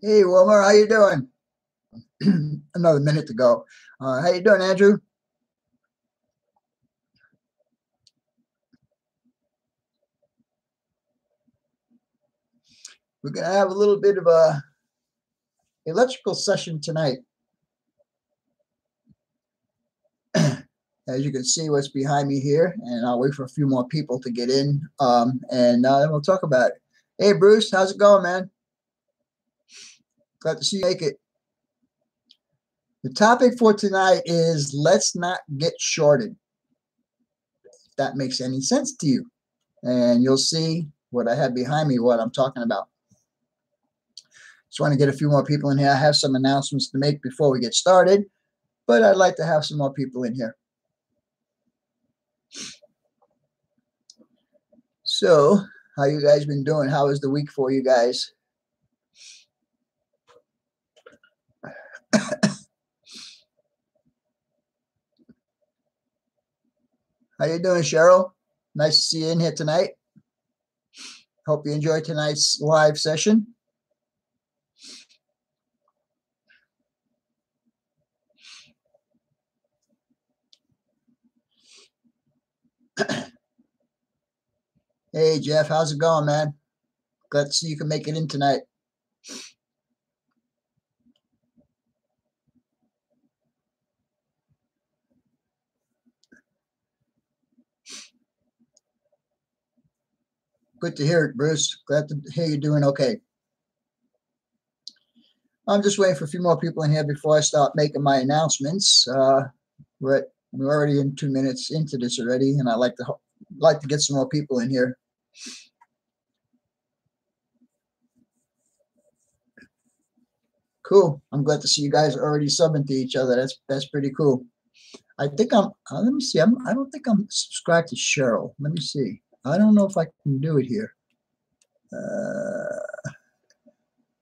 Hey, Wilmer, how you doing? Another minute to go. How you doing, Andrew? We're gonna have a little bit of a electrical session tonight. As you can see, what's behind me here, and I'll wait for a few more people to get in, and then we'll talk about it. Hey, Bruce, how's it going, man? Glad to see you make it. The topic for tonight is let's not get shorted. If that makes any sense to you, and you'll see what I have behind me, what I'm talking about. Just want to get a few more people in here. I have some announcements to make before we get started, but I'd like to have some more people in here. So, how you guys been doing? How is the week for you guys? How you doing, Cheryl? Nice to see you in here tonight. Hope you enjoyed tonight's live session. Hey, Jeff, how's it going, man? Glad to see you can make it in tonight. Good to hear it, Bruce. Glad to hear you're doing okay. I'm just waiting for a few more people in here before I start making my announcements. We're already in 2 minutes into this already, and I like to get some more people in here. Cool. I'm glad to see you guys are already subbing to each other. That's pretty cool. I think I'm. Let me see. I don't think I'm subscribed to Cheryl. Let me see. I don't know if I can do it here.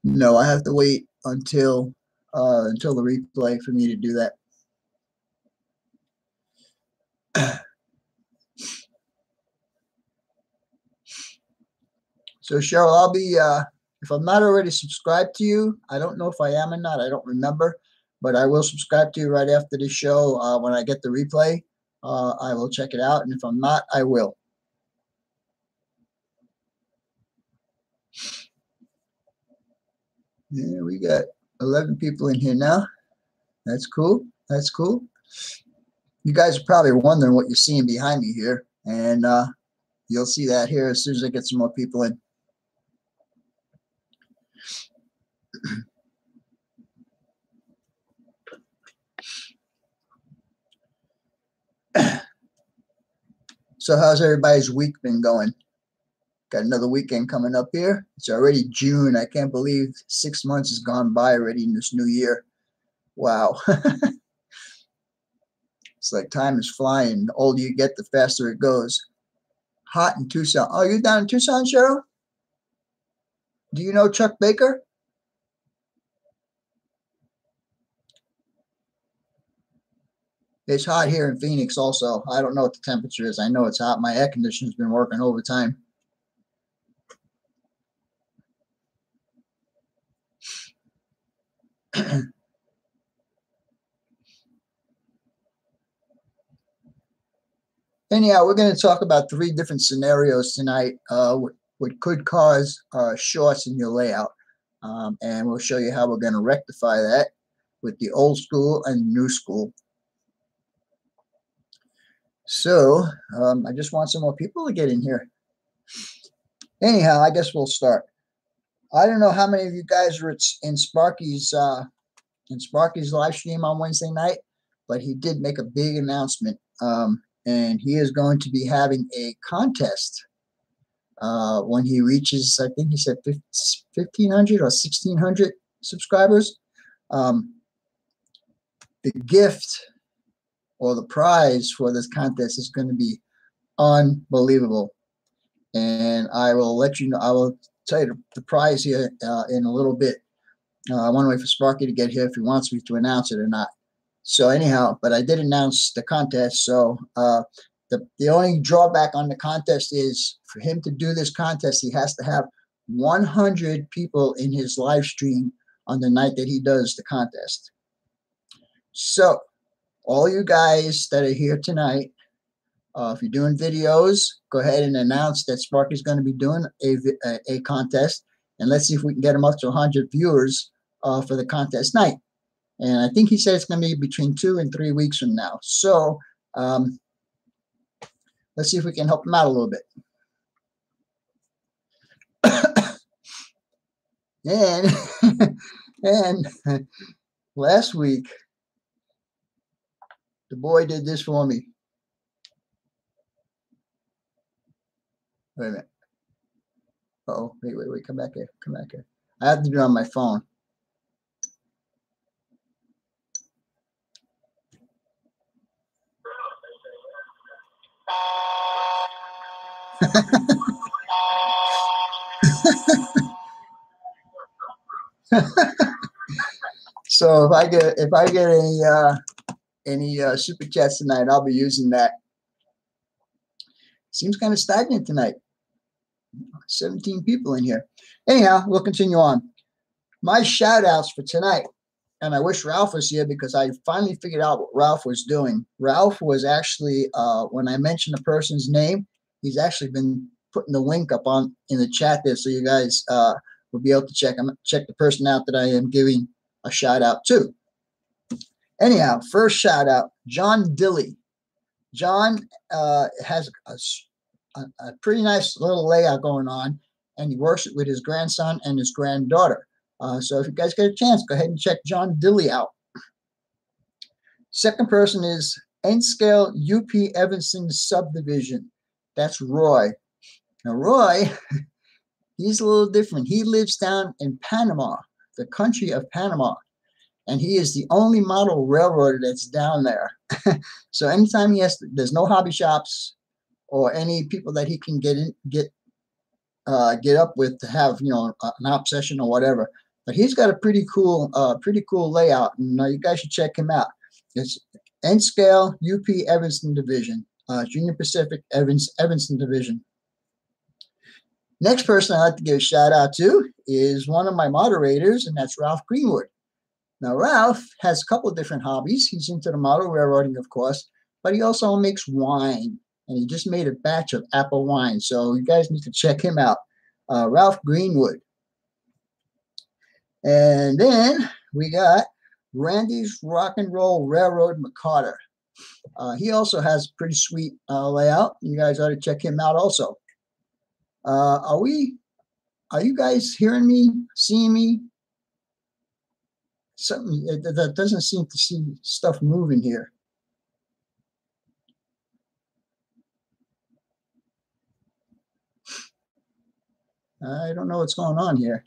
No, I have to wait until the replay for me to do that. So Cheryl, I'll be if I'm not already subscribed to you, I don't know if I am or not. I don't remember, but I will subscribe to you right after the show. When I get the replay, I will check it out, and if I'm not, I will. Yeah, we got 11 people in here now. That's cool. That's cool. You guys are probably wondering what you're seeing behind me here, and you'll see that here as soon as I get some more people in. So how's everybody's week been going? Got another weekend coming up here. It's already June. I can't believe 6 months has gone by already in this new year. Wow. It's like time is flying. The older you get, the faster it goes. Hot in Tucson. Oh, you're down in Tucson, Cheryl? Do you know Chuck Baker? It's hot here in Phoenix also. I don't know what the temperature is. I know it's hot. My air conditioner's been working overtime. Anyhow, we're going to talk about 3 different scenarios tonight, what could cause shorts in your layout. And we'll show you how we're going to rectify that with the old school and new school. So I just want some more people to get in here. Anyhow, I guess we'll start. I don't know how many of you guys were in Sparky's live stream on Wednesday night, but he did make a big announcement. And he is going to be having a contest when he reaches, I think he said 1,500 or 1,600 subscribers. The gift or the prize for this contest is going to be unbelievable. And I will let you know, I will tell you the prize here in a little bit. I want to wait for Sparky to get here if he wants me to announce it or not. So anyhow, but I did announce the contest. So the only drawback on the contest is for him to do this contest, he has to have 100 people in his live stream on the night that he does the contest. So all you guys that are here tonight, if you're doing videos, go ahead and announce that Sparky's going to be doing a contest, and let's see if we can get him up to 100 viewers for the contest night. And I think he said it's going to be between 2 and 3 weeks from now. So let's see if we can help him out a little bit. and last week, the boy did this for me. Wait a minute. Uh-oh, wait, come back here, come back here. I have to do it on my phone. So if I get any super chats tonight, I'll be using that. Seems kind of stagnant tonight. 17 people in here. Anyhow, we'll continue on. My shout outs for tonight. And I wish Ralph was here because I finally figured out what Ralph was doing. Ralph was actually, when I mentioned the person's name, he's actually been putting the link up in the chat there, so you guys will be able to check the person out that I am giving a shout out to. Anyhow, first shout out, John Dilly. John has a pretty nice little layout going on, and he works with his grandson and his granddaughter. So if you guys get a chance, go ahead and check John Dilly out. Second person is N-Scale UP Evanston Subdivision. That's Roy. Now, Roy, he's a little different. He lives down in Panama, the country of Panama, and he is the only model railroader that's down there. So anytime there's no hobby shops or any people that he can get up with to have, you know, an op session or whatever. But he's got a pretty cool layout, and you guys should check him out. It's N-Scale UP Evanston Division, Junior Pacific Evanston Division. Next person I'd like to give a shout out to is one of my moderators, and that's Ralph Greenwood. Now, Ralph has a couple of different hobbies. He's into the model railroading, of course, but he also makes wine, and he just made a batch of apple wine. So you guys need to check him out, Ralph Greenwood. And then we got Randy's Rock and Roll Railroad McCarter. He also has a pretty sweet layout. You guys ought to check him out also. Are you guys hearing me, seeing me? Something that doesn't seem to see stuff moving here. I don't know what's going on here.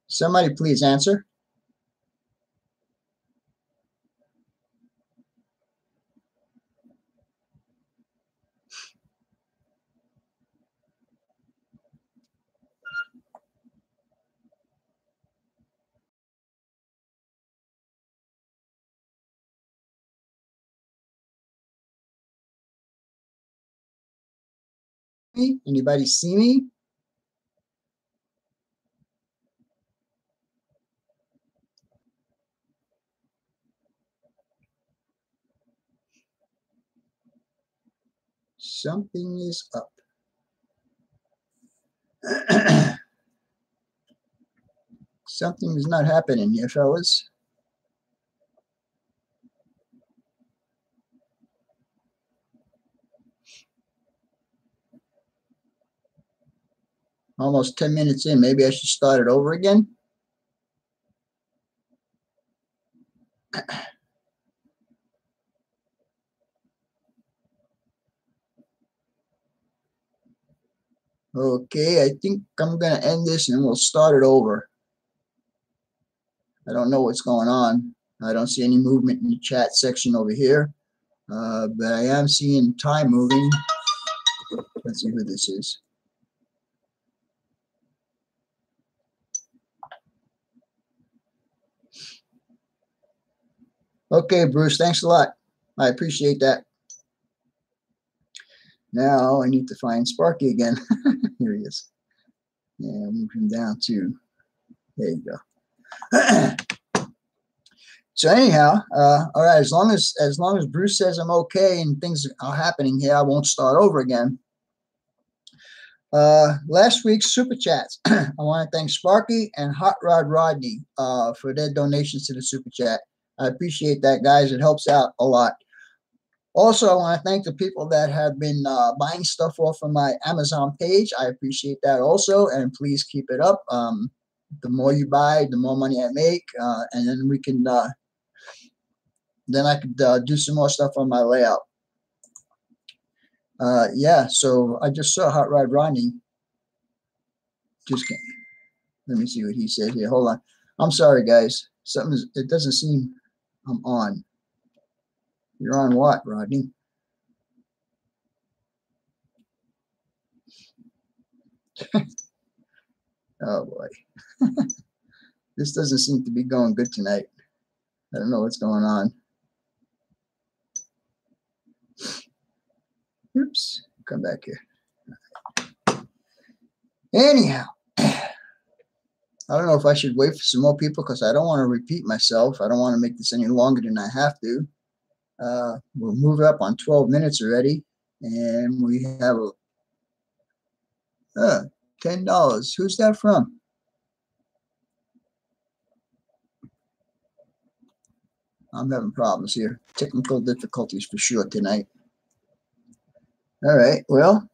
Somebody please answer. Anybody see me? Something is up. Something is not happening here, fellas. Almost 10 minutes in. Maybe I should start it over again. Okay, I think I'm going to end this and we'll start it over. I don't know what's going on. I don't see any movement in the chat section over here, but I am seeing time moving. Let's see who this is. Okay, Bruce, thanks a lot. I appreciate that. Now I need to find Sparky again. Here he is. Yeah, move him down too. There you go. So anyhow, all right. As long as Bruce says I'm okay and things are happening here, I won't start over again. Last week's super chats. I want to thank Sparky and Hot Rod Rodney for their donations to the super chat. I appreciate that, guys. It helps out a lot. Also, I want to thank the people that have been buying stuff off of my Amazon page. I appreciate that also, and please keep it up. The more you buy, the more money I make, and then we can. Then I could do some more stuff on my layout. Yeah, so I just saw Hot Rod Rodney. Just can't. Let me see what he said here. Hold on. I'm sorry, guys. It doesn't seem I'm on. You're on what, Rodney? Oh, boy. This doesn't seem to be going good tonight. I don't know what's going on. Oops. Come back here. Anyhow, I don't know if I should wait for some more people because I don't want to repeat myself. I don't want to make this any longer than I have to. We'll move up on 12 minutes already. And we have $10. Who's that from? I'm having problems here. Technical difficulties for sure tonight. All right, well.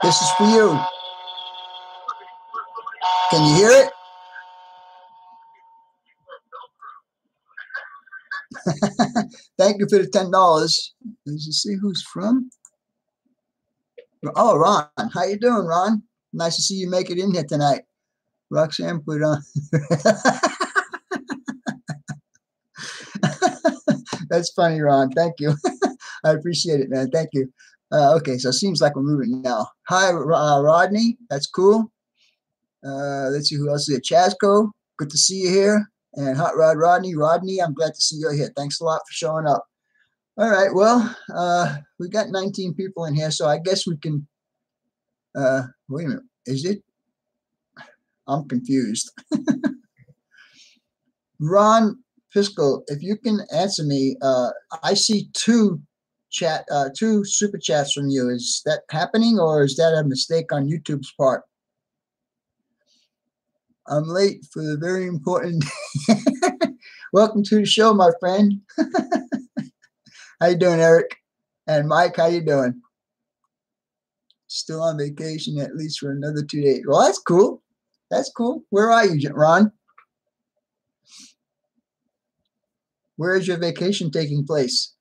This is for you. Can you hear it? Thank you for the $10. Let's just see who's from. Oh, Ron. How you doing, Ron? Nice to see you make it in here tonight. Roxanne put on. That's funny, Ron. Thank you. I appreciate it, man. Thank you. Okay, so it seems like we're moving now. Hi, Rodney. That's cool. Let's see who else is here. Chasco, good to see you here. And Hot Rod Rodney. Rodney, I'm glad to see you here. Thanks a lot for showing up. All right, well, we got 19 people in here, so I guess we can, wait a minute, is it? I'm confused. Ron Fiscal, if you can answer me, I see two super chats from you. Is that happening or is that a mistake on YouTube's part? I'm late for the very important. Welcome to the show, my friend. How you doing, Eric? And Mike, how you doing? Still on vacation at least for another 2 days. Well, that's cool. That's cool. Where are you, Ron? Where is your vacation taking place?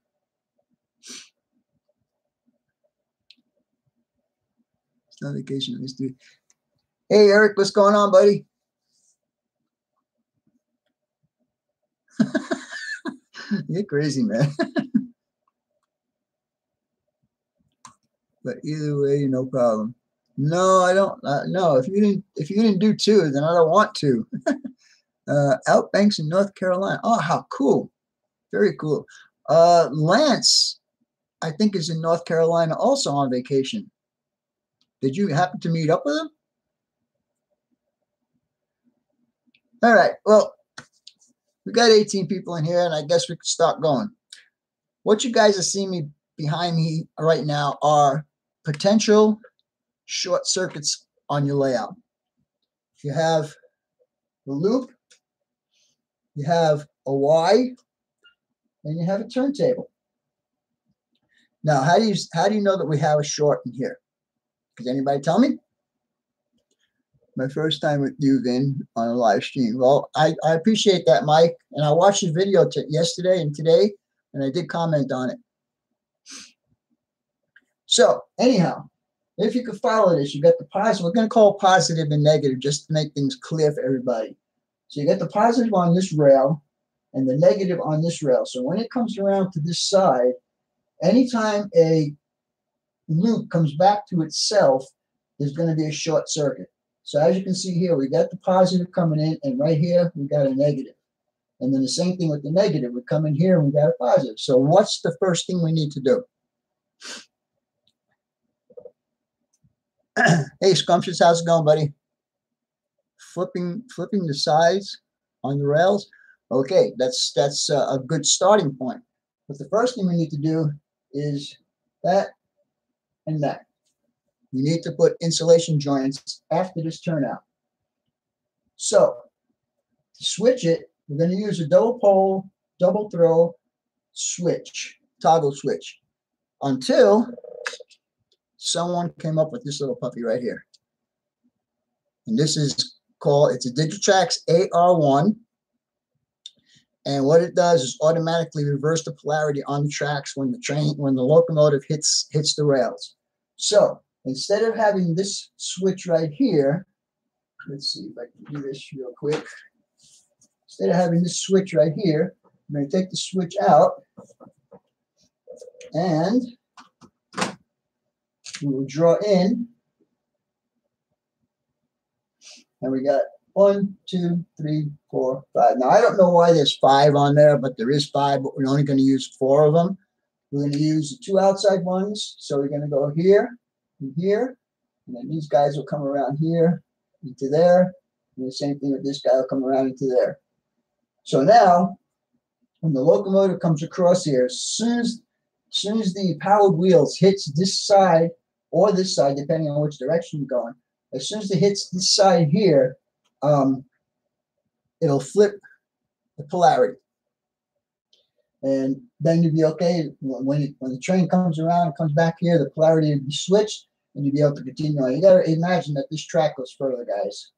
It's not vacation. Let's do. Hey, Eric, what's going on, buddy? You're crazy, man. But either way, no problem. No, I don't. No, if you didn't do two, then I don't want to. Outbanks in North Carolina. Oh, how cool! Very cool. Lance, I think, is in North Carolina also on vacation. Did you happen to meet up with him? All right. Well, we got 18 people in here, and I guess we could start going. What you guys are seeing me behind me right now are potential short circuits on your layout. You have the loop, you have a Y, and you have a turntable. Now, how do you know that we have a short in here? Could anybody tell me? My first time with you, Vin, on a live stream. Well, I appreciate that, Mike, and I watched your video yesterday and today, and I did comment on it. So, anyhow, if you could follow this, you got the positive. We're going to call positive and negative just to make things clear for everybody. So you got the positive on this rail and the negative on this rail. So when it comes around to this side, anytime a loop comes back to itself, there's going to be a short circuit. So as you can see here, we got the positive coming in, and right here, we got a negative. And then the same thing with the negative. We come in here, and we got a positive. So what's the first thing we need to do? Hey, Scrumptious, how's it going, buddy? Flipping the sides on the rails. Okay, that's a good starting point. But the first thing we need to do is that and that. You need to put insulation joints after this turnout. So to switch it, we're going to use a double pole, double throw switch, toggle switch, until someone came up with this little puppy right here. And this is called, it's a Digitrax AR1. And what it does is automatically reverse the polarity on the tracks when the locomotive hits the rails. So instead of having this switch right here, let's see if I can do this real quick. Instead of having this switch right here, I'm going to take the switch out, and we will draw in, and we got 1, 2, 3, 4, 5. Now I don't know why there's 5 on there, but there is 5, but we're only going to use 4 of them. We're going to use the 2 outside ones, so we're going to go here and here, and then these guys will come around here into there, and the same thing with this guy will come around into there. So now, when the locomotive comes across here, as soon as the powered wheels hits this side or this side, depending on which direction you're going, as soon as it hits this side here, it'll flip the polarity. And then you'll be okay. When the train comes around and comes back here, the polarity will be switched, and you'll be able to continue on. You got to imagine that this track goes further, guys.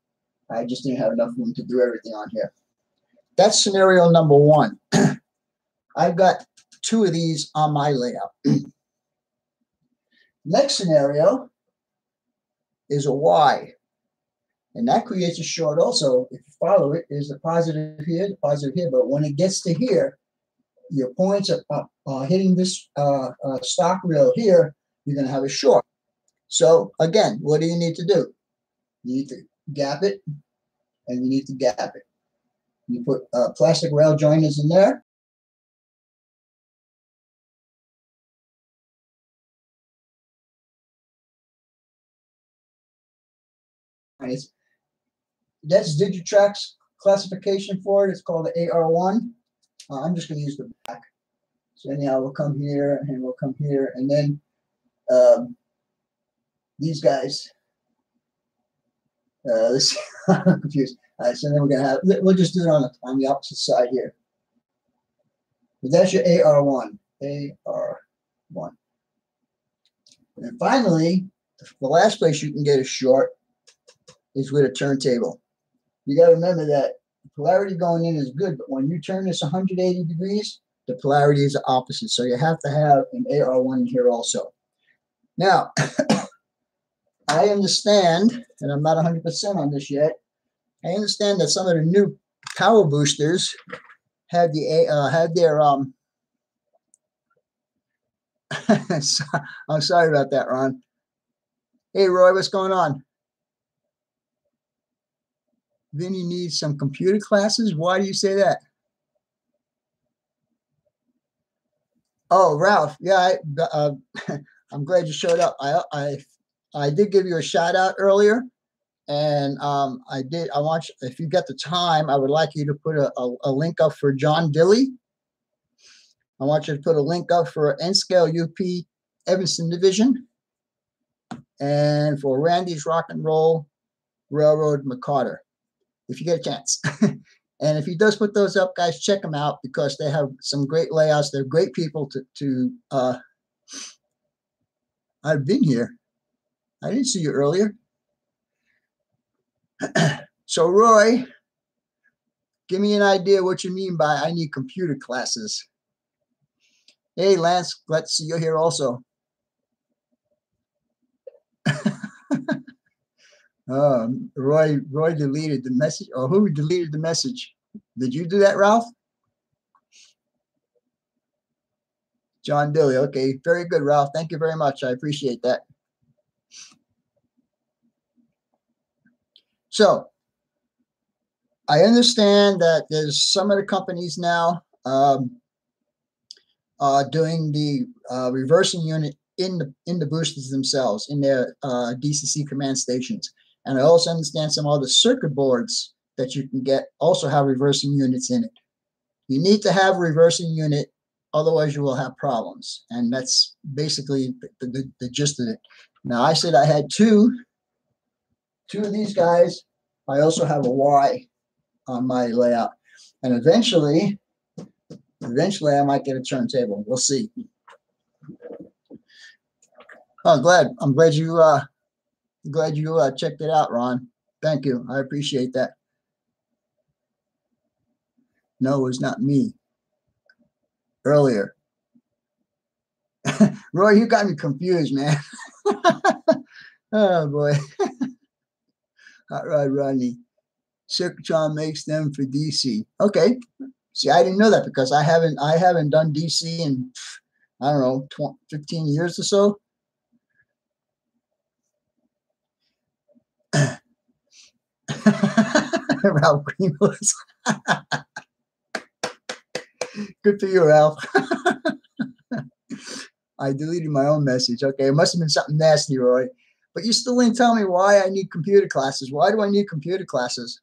I just didn't have enough room to do everything on here. That's scenario number 1. I've got 2 of these on my layout. Next scenario is a Y. And that creates a short also. If you follow it, there's a positive here, the positive here. But when it gets to here, your points are hitting this stock rail here, you're going to have a short. So again, what do you need to do? You need to gap it, and you need to gap it. You put plastic rail joiners in there. That's Digitrax classification for it. It's called the AR1. I'm just going to use the back. So anyhow, we'll come here, and we'll come here, and then these guys. Let's see. I'm confused. All right, so then we're going to have, we'll just do it on the opposite side here. But that's your AR1. AR1. And finally, the last place you can get a short is with a turntable. You got to remember that the polarity going in is good, but when you turn this 180 degrees, the polarity is the opposite. So you have to have an AR1 in here also. Now, I understand, and I'm not 100% on this yet, I understand that some of the new power boosters have their I'm sorry about that, Ron. Hey, Roy, what's going on? Vinny needs some computer classes. Why do you say that? Oh, Ralph. Yeah, I'm glad you showed up. I did give you a shout out earlier, and I want you, if you get the time, I would like you to put a link up for John Dilley. I want you to put a link up for N-Scale UP Evanston Division, and for Randy's Rock and Roll Railroad McCarter, if you get a chance. And if he does put those up, guys, check them out, because they have some great layouts. They're great people I've been here. I didn't see you earlier. So, Roy, give me an idea what you mean by I need computer classes. Hey, Lance, glad to see you here also. Roy deleted the message. Or who deleted the message? Did you do that, Ralph? John Dilley. Okay, very good, Ralph. Thank you very much. I appreciate that. So I understand that there's some of the companies now doing the reversing unit in the boosters themselves, in their DCC command stations. And I also understand some other circuit boards that you can get also have reversing units in it. You need to have a reversing unit, otherwise you will have problems. And that's basically the gist of it. Now, I said I had two of these guys. I also have a Y on my layout. And eventually I might get a turntable. We'll see. Oh, I'm glad you checked it out, Ron. Thank you. I appreciate that. No, it was not me. Earlier. Roy, you got me confused, man. Oh boy. Hot Rod Rodney. Circuitron makes them for DC. Okay. See, I didn't know that because I haven't done DC in, I don't know, 15 years or so. Ralph Greenwood. Good for you, Ralph. I deleted my own message. Okay, it must have been something nasty, Roy. But you still didn't tell me why I need computer classes. Why do I need computer classes?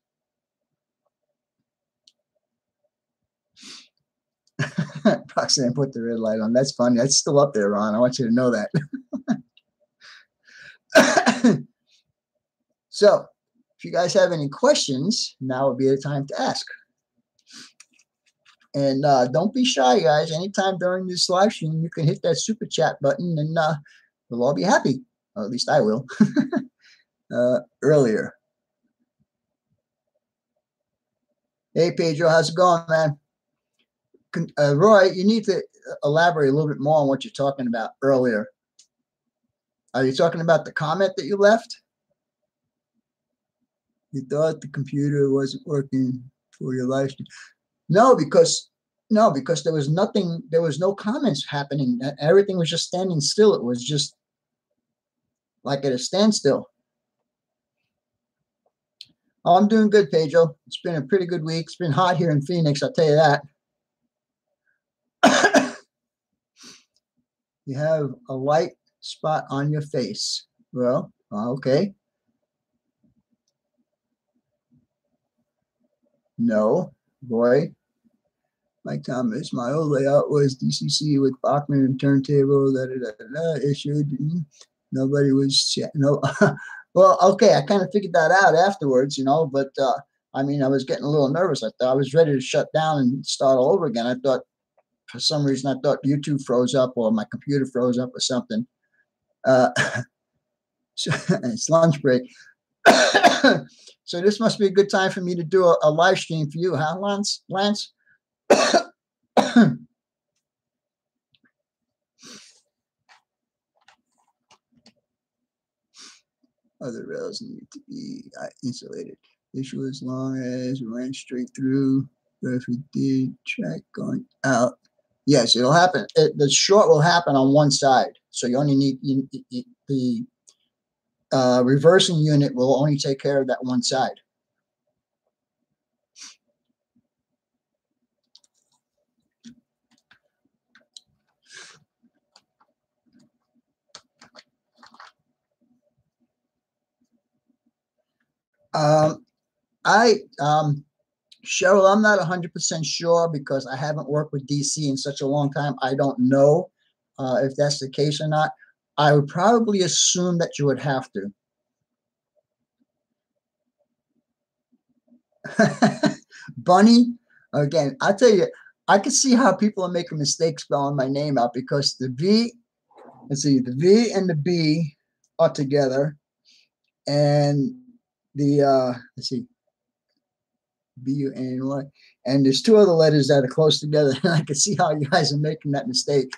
Roxanne put the red light on. That's funny. That's still up there, Ron. I want you to know that. So, if you guys have any questions, now would be the time to ask. And don't be shy, guys. Anytime during this live stream, you can hit that super chat button, and we'll all be happy. Or at least I will. Earlier. Hey, Pedro, how's it going, man? Roy, you need to elaborate a little bit more on what you're talking about earlier. Are you talking about the comment that you left? You thought the computer wasn't working for your live stream. No, because there was nothing, there was no comments happening. Everything was just standing still. It was just like at a standstill. Oh, I'm doing good, Pedro. It's been a pretty good week. It's been hot here in Phoenix, I'll tell you that. You have a white spot on your face. Well, okay. No, boy. Mike Thomas, my old layout was DCC with Bachman and turntable, issued. Nobody was, no. Well, okay, I kind of figured that out afterwards, you know, but I mean, I was getting a little nervous. I thought I was ready to shut down and start all over again. I thought, for some reason, I thought YouTube froze up or my computer froze up or something. It's lunch break. So this must be a good time for me to do a live stream for you, huh, Lance? Other rails need to be insulated. Issue as long as we ran straight through. But if we did track going out, yes, it'll happen. The short will happen on one side. So you only need the reversing unit will only take care of that one side. Cheryl, I'm not 100% sure because I haven't worked with DC in such a long time. I don't know if that's the case or not. I would probably assume that you would have to. Bunny, again, I tell you, I can see how people are making mistakes spelling my name out because the V, let's see, the V and the B are together, and the let's see, B-U-N-Y, and there's two other letters that are close together, and I can see how you guys are making that mistake.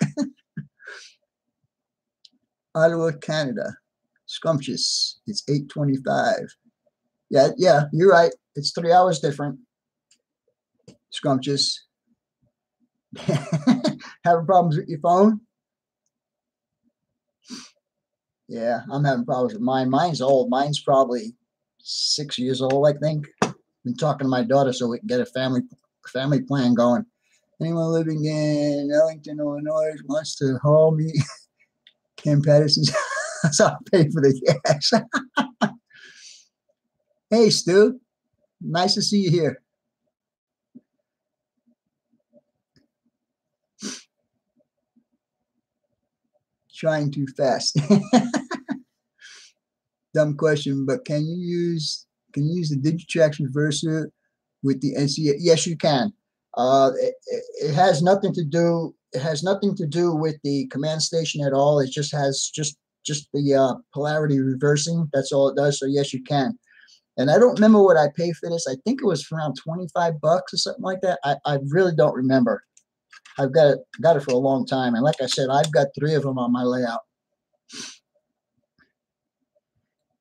Ottawa, Canada, scrumptious. It's 8:25. Yeah, you're right. It's 3 hours different. Scrumptious. Having problems with your phone? Yeah, I'm having problems with mine. Mine's old. Mine's probably 6 years old, I think. Been talking to my daughter so we can get a family plan going. Anyone living in Ellington, Illinois wants to haul me Ken Patterson's house. I'll pay for the gas. Hey, Stu. Nice to see you here. Trying too fast. Dumb question, but can you use the Digitrax reverser with the NCA? Yes, you can. It has nothing to do. It has nothing to do with the command station at all. It just has just the polarity reversing. That's all it does. So yes, you can. And I don't remember what I paid for this. I think it was around $25 or something like that. I really don't remember. I've got it for a long time, and like I said, I've got 3 of them on my layout.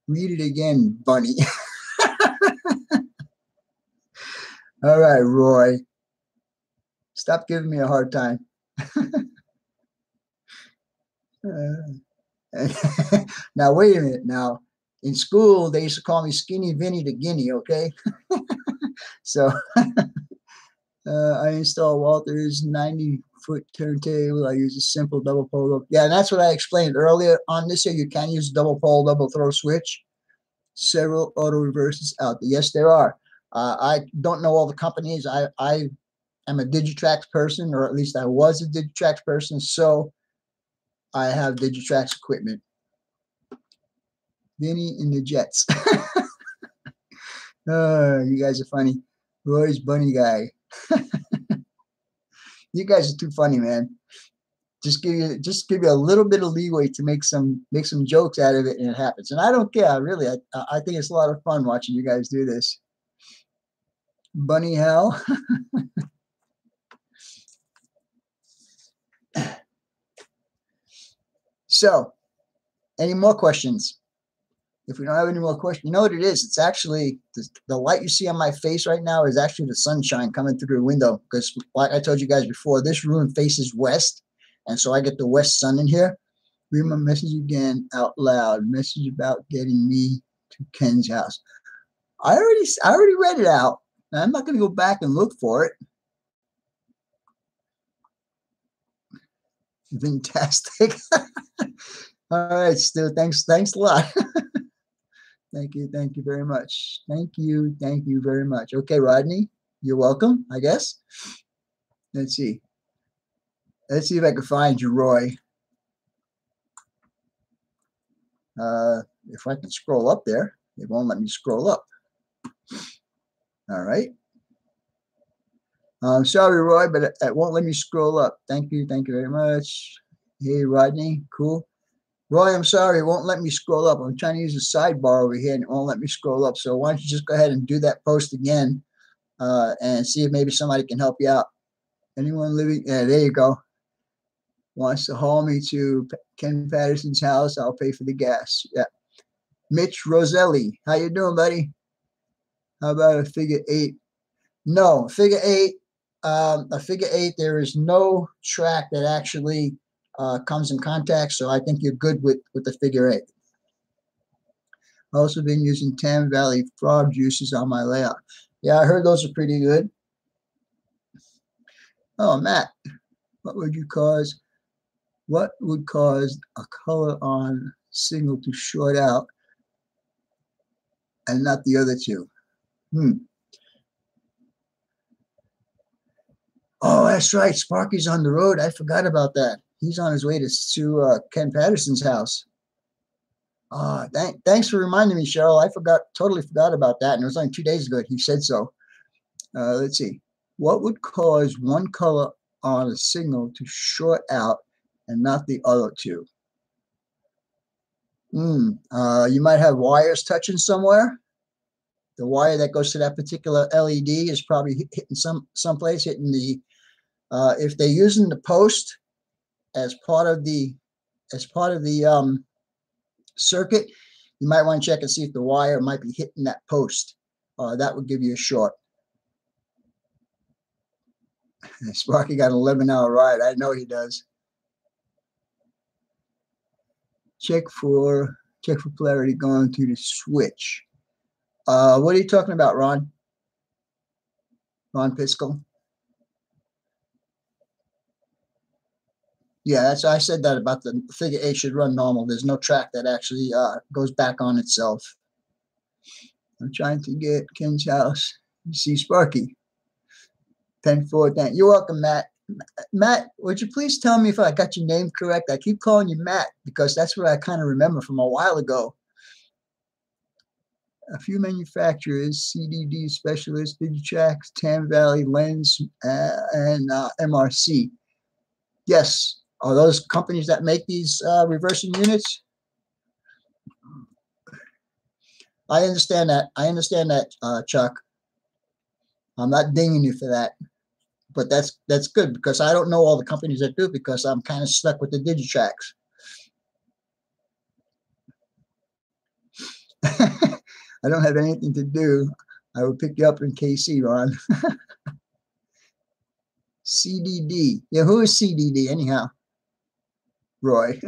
Read it again, Bunny. All right, Roy. Stop giving me a hard time. Now, wait a minute. Now, in school, they used to call me Skinny Vinny the Guinea, okay? So I install Walther's 90-foot turntable. I use a simple double pole. Yeah, and that's what I explained earlier on this here. You can use double pole, double throw switch. Several auto reverses out there. Yes, there are. I don't know all the companies. I am a Digitrax person, or at least I was a Digitrax person, so I have Digitrax equipment. Vinny in the Jets. You guys are funny. Roy's bunny guy. You guys are too funny, man. Just give you a little bit of leeway to make some jokes out of it, and it happens. And I don't care, really. I think it's a lot of fun watching you guys do this. Bunny hell. So, any more questions? If we don't have any more questions, you know what it is? It's actually the light you see on my face right now is actually the sunshine coming through the window. Because, like I told you guys before, this room faces west, and so I get the west sun in here. Read my message again out loud. Message about getting me to Ken's house. I already read it out. I'm not going to go back and look for it. Fantastic. All right, Stu. Thanks a lot. Thank you very much. Thank you very much. Okay, Rodney, you're welcome, I guess. Let's see if I can find you, Roy. If I can scroll up there, it won't let me scroll up. All right. I'm sorry, Roy, but it won't let me scroll up. Thank you very much. Hey, Rodney, cool. Roy, I'm sorry, it won't let me scroll up. I'm trying to use a sidebar over here, and it won't let me scroll up. So why don't you just go ahead and do that post again, and see if maybe somebody can help you out. Anyone living? Yeah, there you go. Wants to haul me to Ken Patterson's house? I'll pay for the gas. Yeah. Mitch Roselli, how you doing, buddy? How about a figure 8? No, figure 8. A figure 8. There is no track that actually comes in contact, so I think you're good with the figure 8. Also been using Tam Valley frog juices on my layout. Yeah, I heard those are pretty good. Oh, Matt, what would cause a color on signal to short out and not the other two? Oh, that's right. Sparky's on the road. I forgot about that. He's on his way to Ken Patterson's house. Thanks for reminding me, Cheryl. I totally forgot about that. And it was only 2 days ago he said so. Let's see. What would cause one color on a signal to short out and not the other two? You might have wires touching somewhere. The wire that goes to that particular LED is probably hitting someplace, hitting the if they're using the post as part of the circuit, you might want to check and see if the wire might be hitting that post. That would give you a short. Sparky got an 11-hour ride. I know he does. Check for polarity going to the switch. What are you talking about, Ron? Ron Piskel? Yeah, that's I said that about the figure 8 should run normal. There's no track that actually goes back on itself. I'm trying to get Ken's house. You see Sparky. 10-4. You're welcome, Matt. Matt, would you please tell me if I got your name correct? I keep calling you Matt because that's what I kind of remember from a while ago. A few manufacturers, CDD Specialist, Digitrax, Tam Valley, Lens, and MRC. Yes. Are those companies that make these reversing units? I understand that. I understand that, Chuck. I'm not dinging you for that. But that's good because I don't know all the companies that do because I'm kind of stuck with the Digitrax. I don't have anything to do. I will pick you up in KC, Ron. CDD. Yeah, who is CDD anyhow? Roy.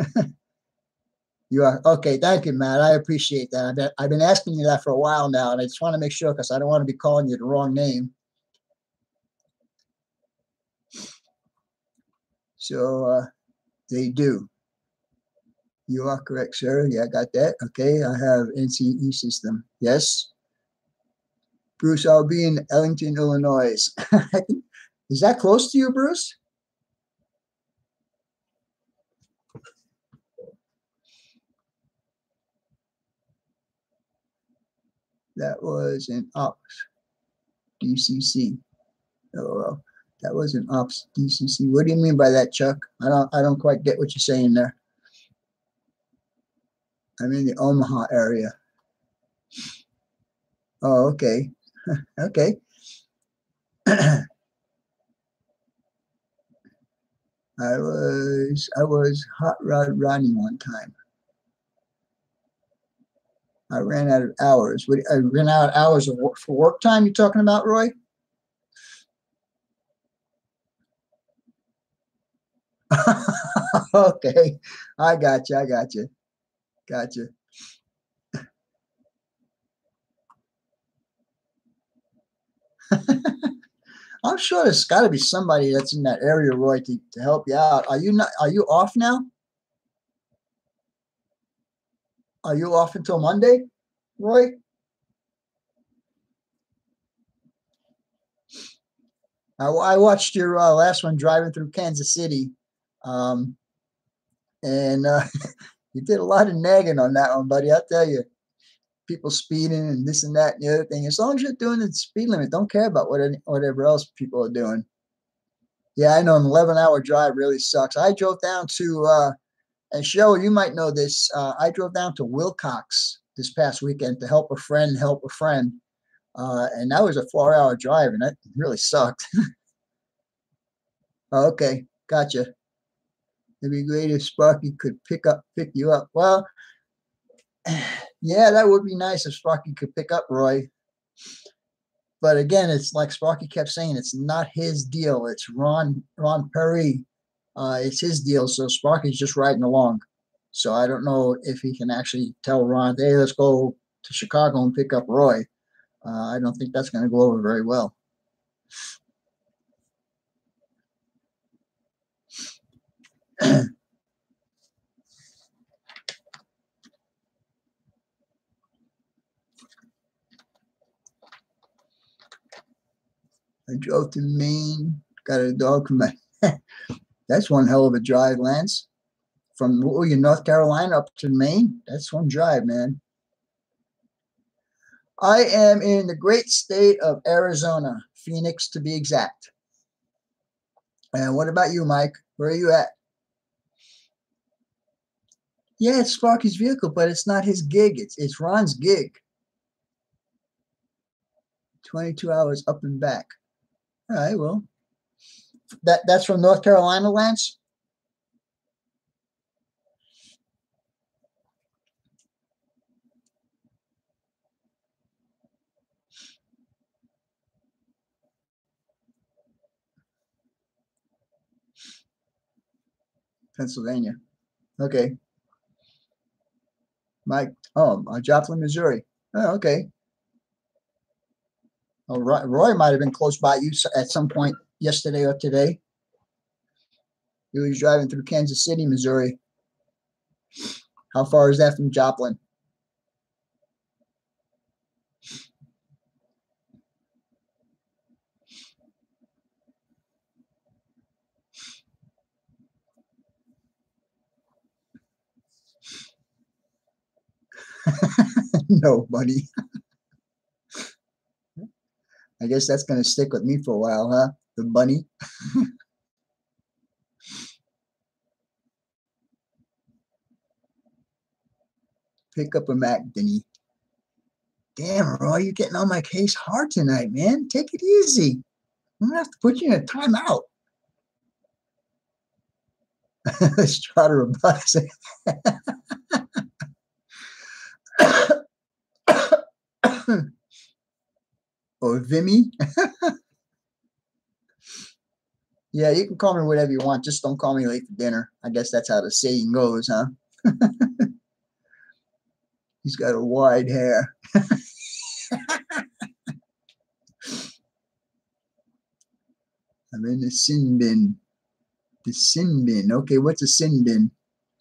You are okay. Thank you, Matt. I appreciate that. I've been asking you that for a while now, and I just want to make sure because I don't want to be calling you the wrong name. So they do. You are correct, sir. Yeah, I got that. Okay, I have NCE system. Yes. Bruce, I'll be in Ellington, Illinois. Is that close to you, Bruce? That was an ops DCC. Oh, that was an ops DCC. What do you mean by that, Chuck? I don't quite get what you're saying there. I'm in the Omaha area. Oh, okay. Okay. I was hot rod Ronnie one time. I ran out of hours. I ran out of hours of work, for work time. You talking about, Roy? Okay, I got you. I got you. Got you. I'm sure there's got to be somebody that's in that area, Roy, to help you out. Are you not? Are you off now? Are you off until Monday, Roy? I watched your last one driving through Kansas City, um, and you did a lot of nagging on that one, buddy. I tell you, people speeding and this and that and the other thing. As long as you're doing the speed limit, don't care about whatever else people are doing. Yeah, I know an 11-hour drive really sucks. I drove down to and Cheryl, you might know this. I drove down to Wilcox this past weekend to help a friend, and that was a 4-hour drive, and that really sucked. Okay, gotcha. It'd be great if Sparky could pick you up. Well, yeah, that would be nice if Sparky could pick up Roy. But again, it's like Sparky kept saying, it's not his deal. It's Ron Perry. It's his deal. So Sparky's just riding along. So I don't know if he can actually tell Ron, hey, let's go to Chicago and pick up Roy. I don't think that's going to go over very well. I drove to Maine, got a dog from that's one hell of a drive, Lance. From North Carolina up to Maine. That's one drive, man. I am in the great state of Arizona, Phoenix to be exact. And what about you, Mike? Where are you at? Yeah, it's Sparky's vehicle, but it's not his gig. It's Ron's gig. 22 hours up and back. All right, well, that's from North Carolina, Lance? Pennsylvania. Okay. Mike, Joplin, Missouri. Oh, okay. Oh, Roy might have been close by you at some point yesterday or today. He was driving through Kansas City, Missouri. How far is that from Joplin? No, buddy. I guess that's going to stick with me for a while, huh? The bunny. Pick up a Mac, Denny. Damn, Roy, you're getting on my case hard tonight, man. Take it easy. I'm going to have to put you in a timeout. Let's try to rebut or Vimy. Yeah, you can call me whatever you want. Just don't call me late for dinner. I guess that's how the saying goes, huh? He's got a wide hair. I'm in the sin bin. The sin bin. Okay, what's a sin bin?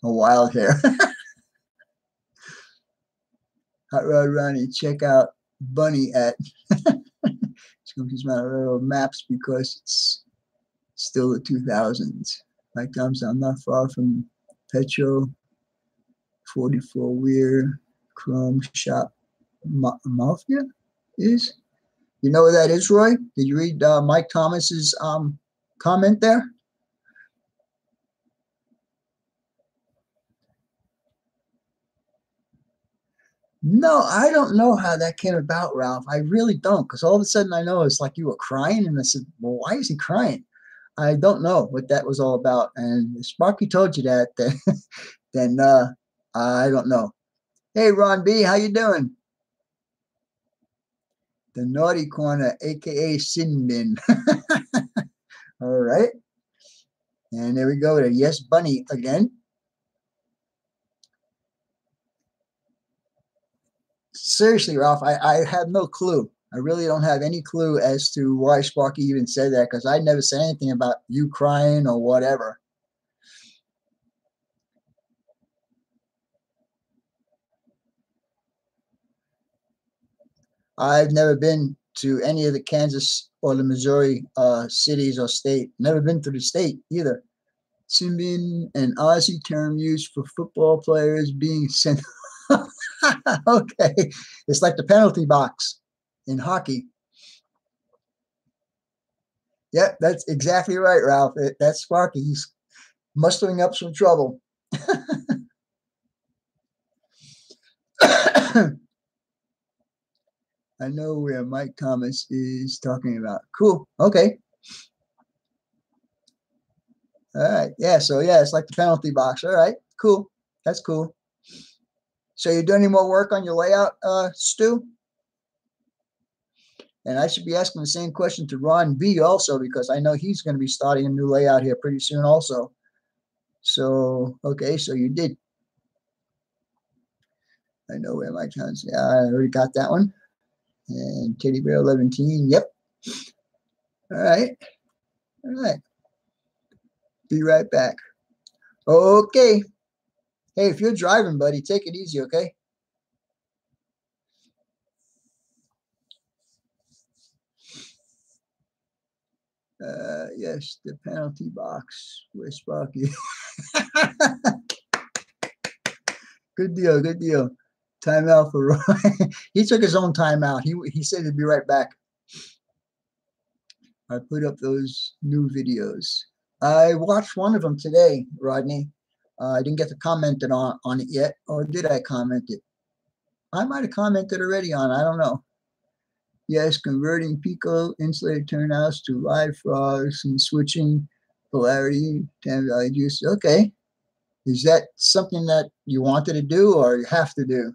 A wild hair. Hot Rod Ronnie, check out Bunny at Scoopy's Mountain Maps because it's still the 2000s. Like Thompson, I'm not far from Petro, 44 Weir, Chrome Shop, Mafia is. You know what that is, Roy? Did you read Mike Thomas's comment there? No, I don't know how that came about, Ralph. I really don't, because all of a sudden I know it's like you were crying, and I said, well, why is he crying? I don't know what that was all about. And if Sparky told you that, then I don't know. Hey, Ron B., how you doing? The Naughty Corner, a.k.a. Sin Bin. All right. And there we go. Yes, Bunny again. Seriously, Ralph, I have no clue. I really don't have any clue as to why Sparky even said that, because I never said anything about you crying or whatever. I've never been to any of the Kansas or the Missouri cities or state. Never been to the state either. Simbin, an Aussie term used for football players being sent. Okay, it's like the penalty box in hockey. Yep, that's exactly right, Ralph. That's Sparky. He's mustering up some trouble. I know where Mike Thomas is talking about. Cool. Okay. All right. Yeah. So yeah, it's like the penalty box. All right. Cool. That's cool. So you doing any more work on your layout, Stu? And I should be asking the same question to Ron B also, because I know he's going to be starting a new layout here pretty soon also. So, okay, so you did. I know where Mike Thomas. Yeah, I already got that one. And Teddy Bear 11. Yep. All right. All right. Be right back. Okay. Hey, if you're driving, buddy, take it easy, okay? Yes, the penalty box with Sparky. Good deal, good deal. Timeout for Roy. He took his own timeout. He said he'd be right back. I put up those new videos. I watched one of them today, Rodney. I didn't get to comment on it yet, or did I comment it? I might have commented already on it. I don't know. Yes, converting Pico insulated turnouts to live frogs and switching polarity, time value juice. Okay. Is that something that you wanted to do or you have to do?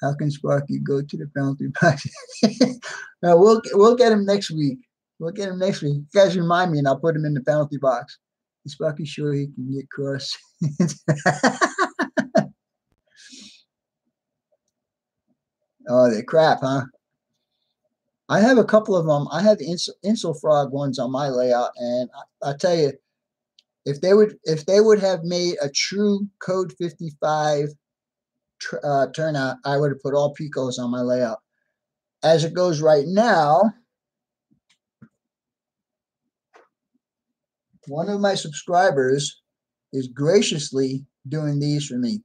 How can Sparky go to the penalty box? No, we'll get him next week. We'll get him next week. You guys remind me, and I'll put him in the penalty box. Is Sparky sure he can get cross? Oh, they're crap, huh? I have a couple of them. I have the Insul Frog ones on my layout, and I tell you, if they would have made a true code 55 turnout, I would have put all picos on my layout. As it goes right now, one of my subscribers is graciously doing these for me.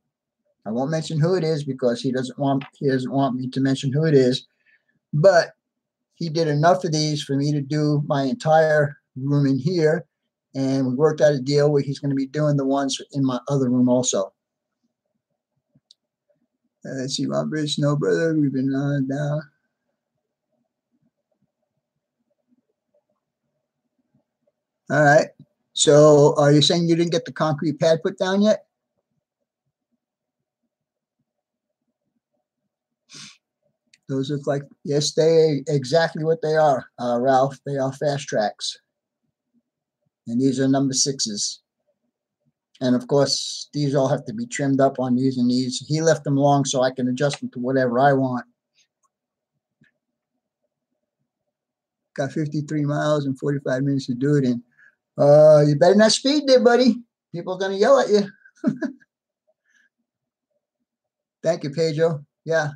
I won't mention who it is because he doesn't want me to mention who it is, but he did enough of these for me to do my entire room in here, and we worked out a deal where he's going to be doing the ones in my other room also. Let's see, Robert Snow Brother, we've been on down. All right. So are you saying you didn't get the concrete pad put down yet? Those look like, yes, they exactly what they are, Ralph. They are fast tracks. And these are number 6s. And of course, these all have to be trimmed up on these and these. He left them long so I can adjust them to whatever I want. Got 53 miles and 45 minutes to do it in. You better not speed there, buddy. People are going to yell at you. Thank you, Pedro. Yeah.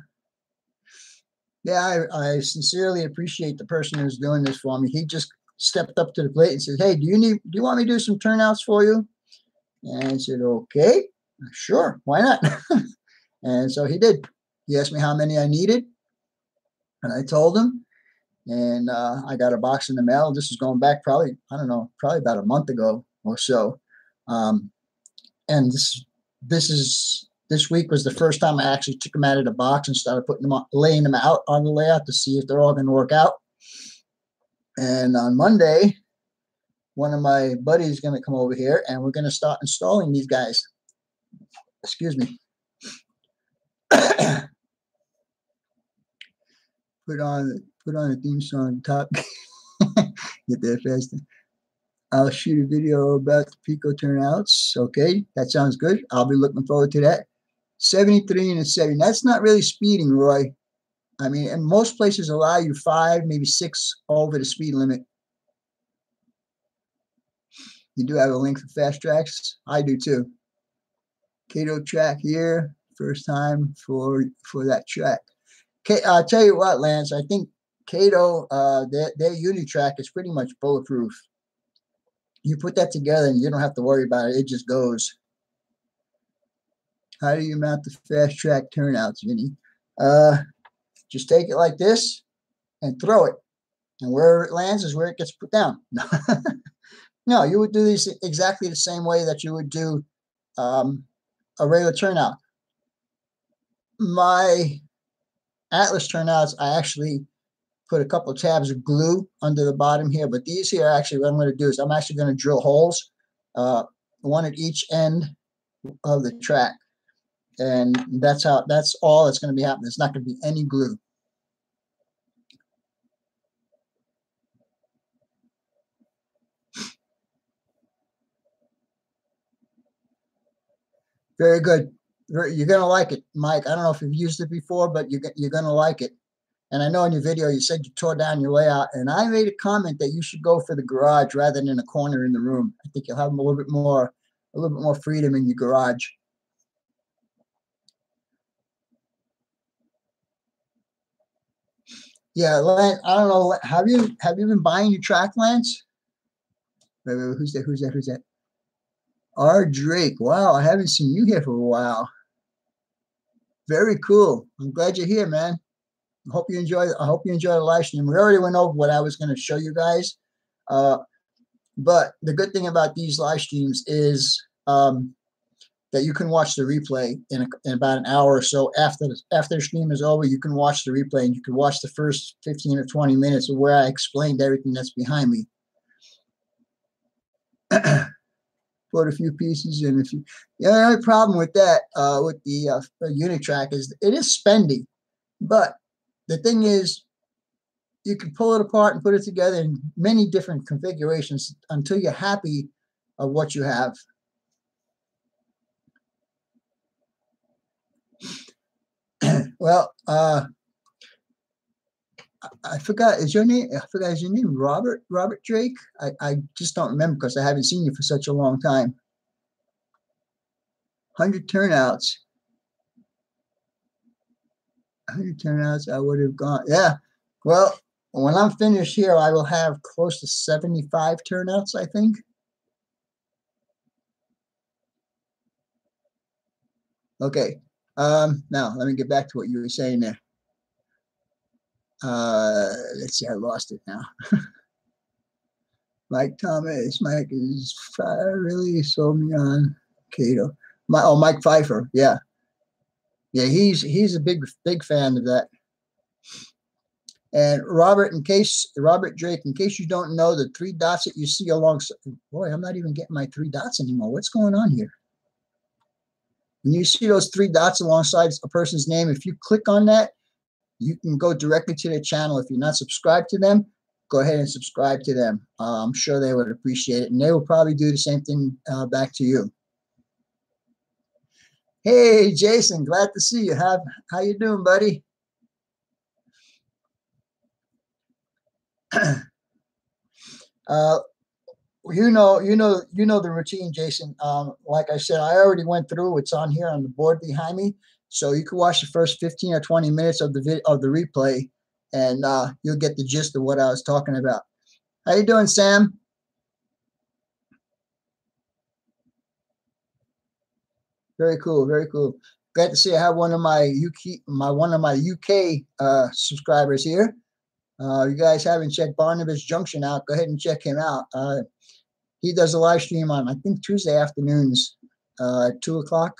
Yeah, I sincerely appreciate the person who's doing this for me. He just stepped up to the plate and said, hey, do you want me to do some turnouts for you? And I said, okay, sure, why not? And so he did. He asked me how many I needed, and I told him, and I got a box in the mail. This is going back probably, I don't know, probably about a month ago or so. And this week was the first time I actually took them out of the box and started putting them on, laying them out on the layout to see if they're all going to work out. And on Monday, one of my buddies is going to come over here, and we're going to start installing these guys. Excuse me. Put on a theme song top. Get there faster. I'll shoot a video about the Pico turnouts. Okay, that sounds good. I'll be looking forward to that. 73 and a 70. That's not really speeding, Roy. I mean, and most places allow you 5, maybe 6 over the speed limit. You do have a link for fast tracks. I do too. Cato track here. First time for that track. Okay, I'll tell you what, Lance. I think Cato, their Unitrack is pretty much bulletproof. You put that together and you don't have to worry about it. It just goes. How do you mount the fast track turnouts, Vinny? Just take it like this and throw it. And where it lands is where it gets put down. No, you would do these exactly the same way that you would do a regular turnout. My Atlas turnouts, I actually put a couple of tabs of glue under the bottom here, but these here, actually, what I'm going to do is I'm actually going to drill holes, one at each end of the track. And that's all that's going to be happening. There's not going to be any glue. Very good. You're going to like it, Mike. I don't know if you've used it before, but you're going to like it. And I know in your video you said you tore down your layout, and I made a comment that you should go for the garage rather than a corner in the room. I think you'll have a little bit more freedom in your garage. Yeah, Lance, I don't know. Have you been buying your track, Lance? Wait, who's that? R. Drake. Wow, I haven't seen you here for a while. Very cool. I'm glad you're here, man. I hope you enjoy the live stream. We already went over what I was going to show you guys. But the good thing about these live streams is that you can watch the replay in about an hour or so after the stream is over. You can watch the replay, and you can watch the first 15 or 20 minutes of where I explained everything that's behind me. Put a few pieces in. The only problem with that, with the Unitrack, is it is spendy. But the thing is, you can pull it apart and put it together in many different configurations until you're happy of what you have. Well, I forgot. Is your name? I forgot. Is your name Robert? Robert Drake? I just don't remember because I haven't seen you for such a long time. 100 turnouts. 100 turnouts. I would have gone. Yeah. Well, when I'm finished here, I will have close to 75 turnouts, I think. Okay. Now let me get back to what you were saying there. Let's see. I lost it now. Mike Thomas. Mike is really sold me on Cato. Mike Pfeiffer. Yeah. Yeah, he's a big fan of that. And Robert Drake, in case you don't know, the 3 dots that you see alongside, boy, I'm not even getting my 3 dots anymore. What's going on here? When you see those 3 dots alongside a person's name, if you click on that, you can go directly to their channel. If you're not subscribed to them, go ahead and subscribe to them. I'm sure they would appreciate it, and they will probably do the same thing back to you. Hey, Jason, glad to see you. How you doing, buddy? You know the routine, Jason. Like I said, I already went through. It's on here on the board behind me, so you can watch the first 15 or 20 minutes of the replay, and you'll get the gist of what I was talking about. How you doing, Sam? Very cool, very cool. Glad to see I have one of my UK subscribers here. You guys haven't checked Barnabas Junction out, go ahead and check him out. He does a live stream on, I think, Tuesday afternoons, 2 o'clock.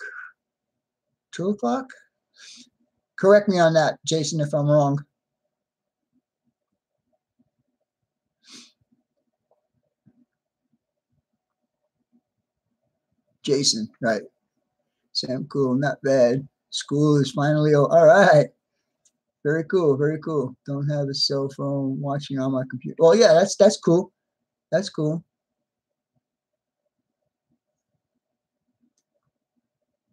2 o'clock? Correct me on that, Jason, if I'm wrong. Jason, right. Sam, cool, not bad. School is finally over. All right. Very cool, very cool. Don't have a cell phone, watching on my computer. Well, yeah, that's cool. That's cool.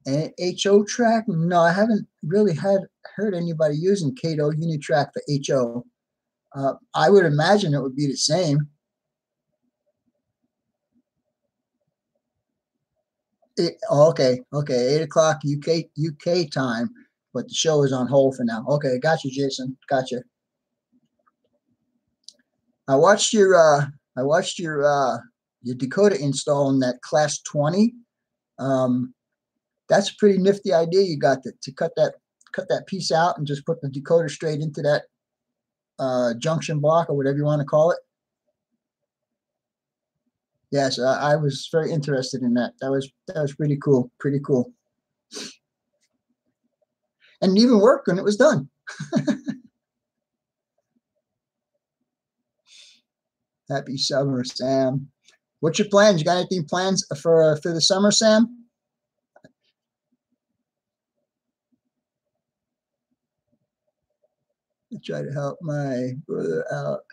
And HO track? No, I haven't really heard anybody using Cato Unitrack for HO. I would imagine it would be the same. Okay, 8 o'clock UK time, but the show is on hold for now. Okay, got you, Jason. Gotcha. I watched your decoder install in that class 20. That's a pretty nifty idea you got to cut that piece out and just put the decoder straight into that junction block or whatever you want to call it. Yes, I was very interested in that. That was pretty cool. Pretty cool. And it even worked when it was done. Happy summer, Sam. What's your plans? You got anything plans for the summer, Sam? I try to help my brother out.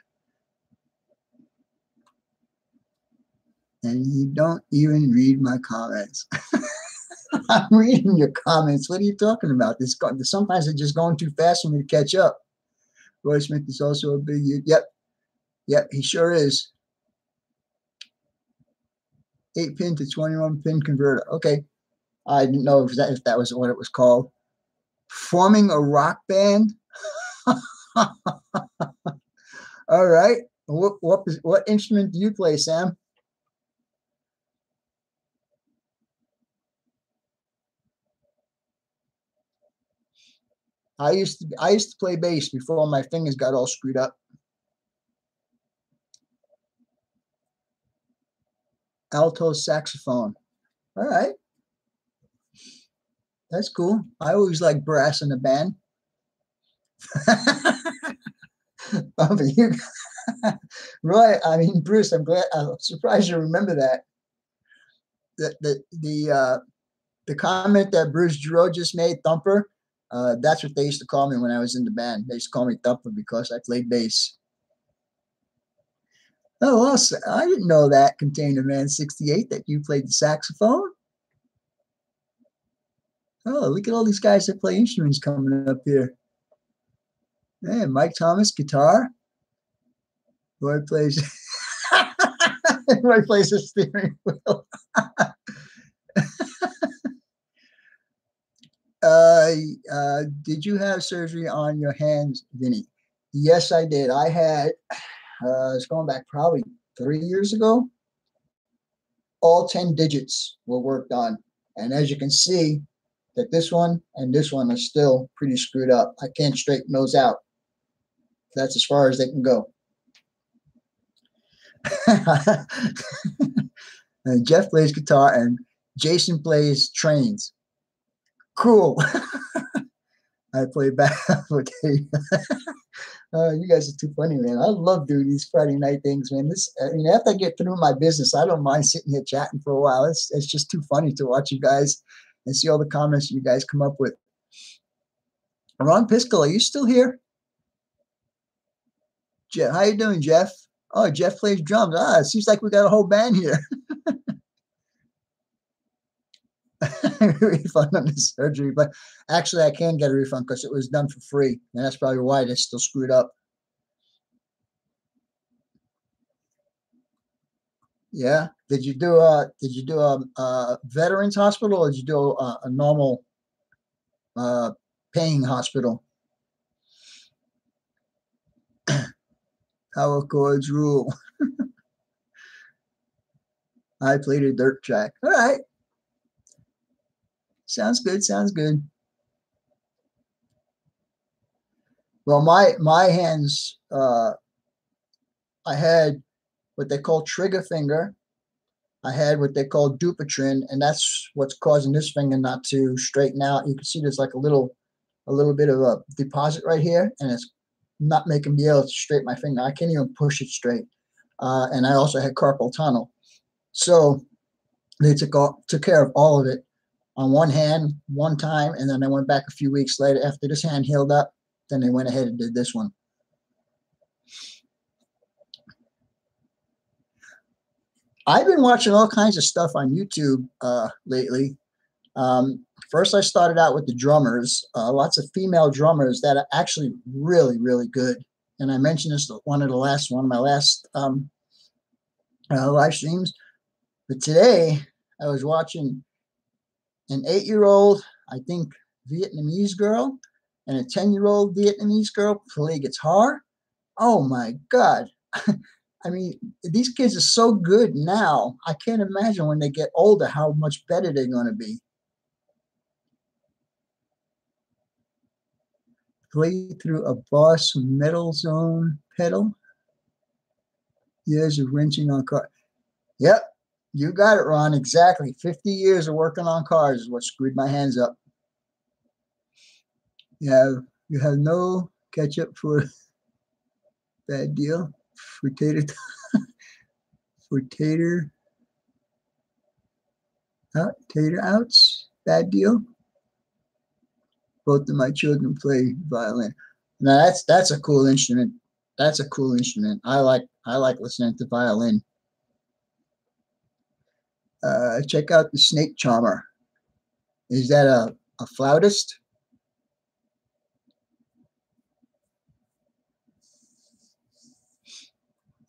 And you don't even read my comments. I'm reading your comments. What are you talking about? Sometimes they're just going too fast for me to catch up. Roy Smith is also a big. Yep, he sure is. 8-pin to 21-pin converter. Okay, I didn't know if that was what it was called. Forming a rock band. All right. What instrument do you play, Sam? I used to play bass before my fingers got all screwed up. Alto saxophone. All right. That's cool. I always like brass in the band. Roy, I mean, Bruce, I'm surprised you remember that. The comment that Bruce Giroux just made, Thumper, that's what they used to call me when I was in the band. They used to call me Thumper because I played bass. Oh, awesome. I didn't know that, Container Man 68, that you played the saxophone. Oh, look at all these guys that play instruments coming up here. Hey, Mike Thomas guitar. Roy plays. Roy plays the steering wheel. Did you have surgery on your hands, Vinny? Yes, I did. I had. It's going back probably 3 years ago. All 10 digits were worked on, and as you can see, that this one and this one are still pretty screwed up. I can't straighten those out. That's as far as they can go. And Jeff plays guitar and Jason plays trains. Cool. I play back. Okay. You guys are too funny, man. I love doing these Friday night things, man. After I get through my business, I don't mind sitting here chatting for a while. It's just too funny to watch you guys and see all the comments you guys come up with. Ron Piskel, are you still here? Jeff, how you doing, Jeff? Oh, Jeff plays drums. It seems like we got a whole band here. Refund on the surgery, but actually I can get a refund because it was done for free, and that's probably why they're still screwed up. Yeah. Did you do a veterans hospital, or did you do a normal paying hospital? Power chords rule. I played a dirt track. All right. Sounds good. Sounds good. Well, my hands, I had what they call trigger finger. I had what they call Dupuytren, and that's what's causing this finger not to straighten out. You can see there's like a little bit of a deposit right here, and it's not making me able to straighten my finger. I can't even push it straight. And I also had carpal tunnel. So they took care of all of it on one hand, one time, and then I went back a few weeks later after this hand healed up. Then they went ahead and did this one. I've been watching all kinds of stuff on YouTube lately. First, I started out with the drummers, lots of female drummers that are actually really, really good. And I mentioned this one of my last live streams. But today, I was watching an 8-year-old, I think, Vietnamese girl and a 10-year-old Vietnamese girl play guitar. Oh my God. I mean, these kids are so good now. I can't imagine when they get older how much better they're going to be. Play through a Boss metal zone pedal. Years of wrenching on car. Yep, you got it, Ron. Exactly. 50 years of working on cars is what screwed my hands up. You have no ketchup for bad deal. For tater outs, bad deal. Both of my children play violin. Now that's a cool instrument. That's a cool instrument. I like listening to violin. Check out the snake charmer. Is that a flautist?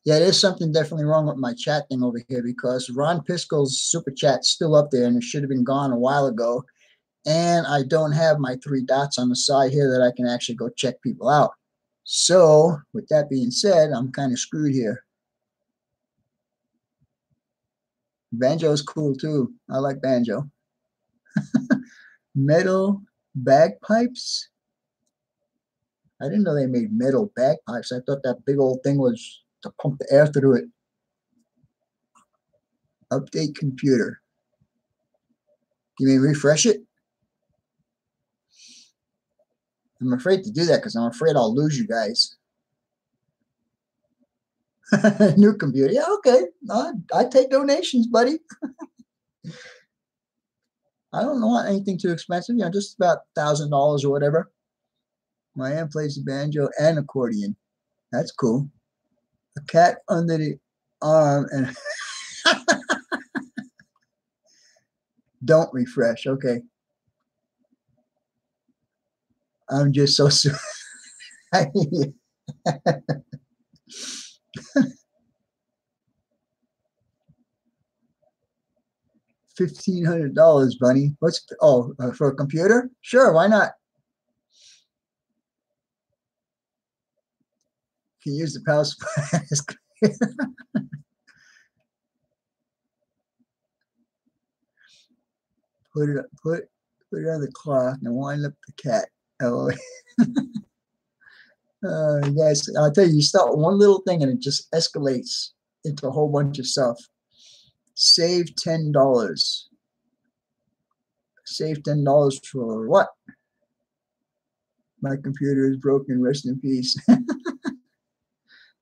Yeah, there's something definitely wrong with my chat thing over here because Ron Piskel's super chat's still up there and it should have been gone a while ago. And I don't have my 3 dots on the side here that I can actually go check people out. So with that being said, I'm kind of screwed here. Banjo is cool too. I like banjo. Metal bagpipes. I didn't know they made metal bagpipes. I thought that big old thing was to pump the air through it. Update computer. You mean refresh it? I'm afraid to do that because I'm afraid I'll lose you guys. New computer. Yeah, okay. I take donations, buddy. I don't want anything too expensive. Just about $1,000 or whatever. My aunt plays the banjo and accordion. That's cool. A cat under the arm and don't refresh. Okay. I'm just so $1,500, Bunny. What's for a computer? Sure, why not? Can use the power supply. Put it on the clock and wind up the cat. Oh, you guys, I'll tell you, you start one little thing and it just escalates into a whole bunch of stuff. Save $10. Save $10 for what? My computer is broken. Rest in peace.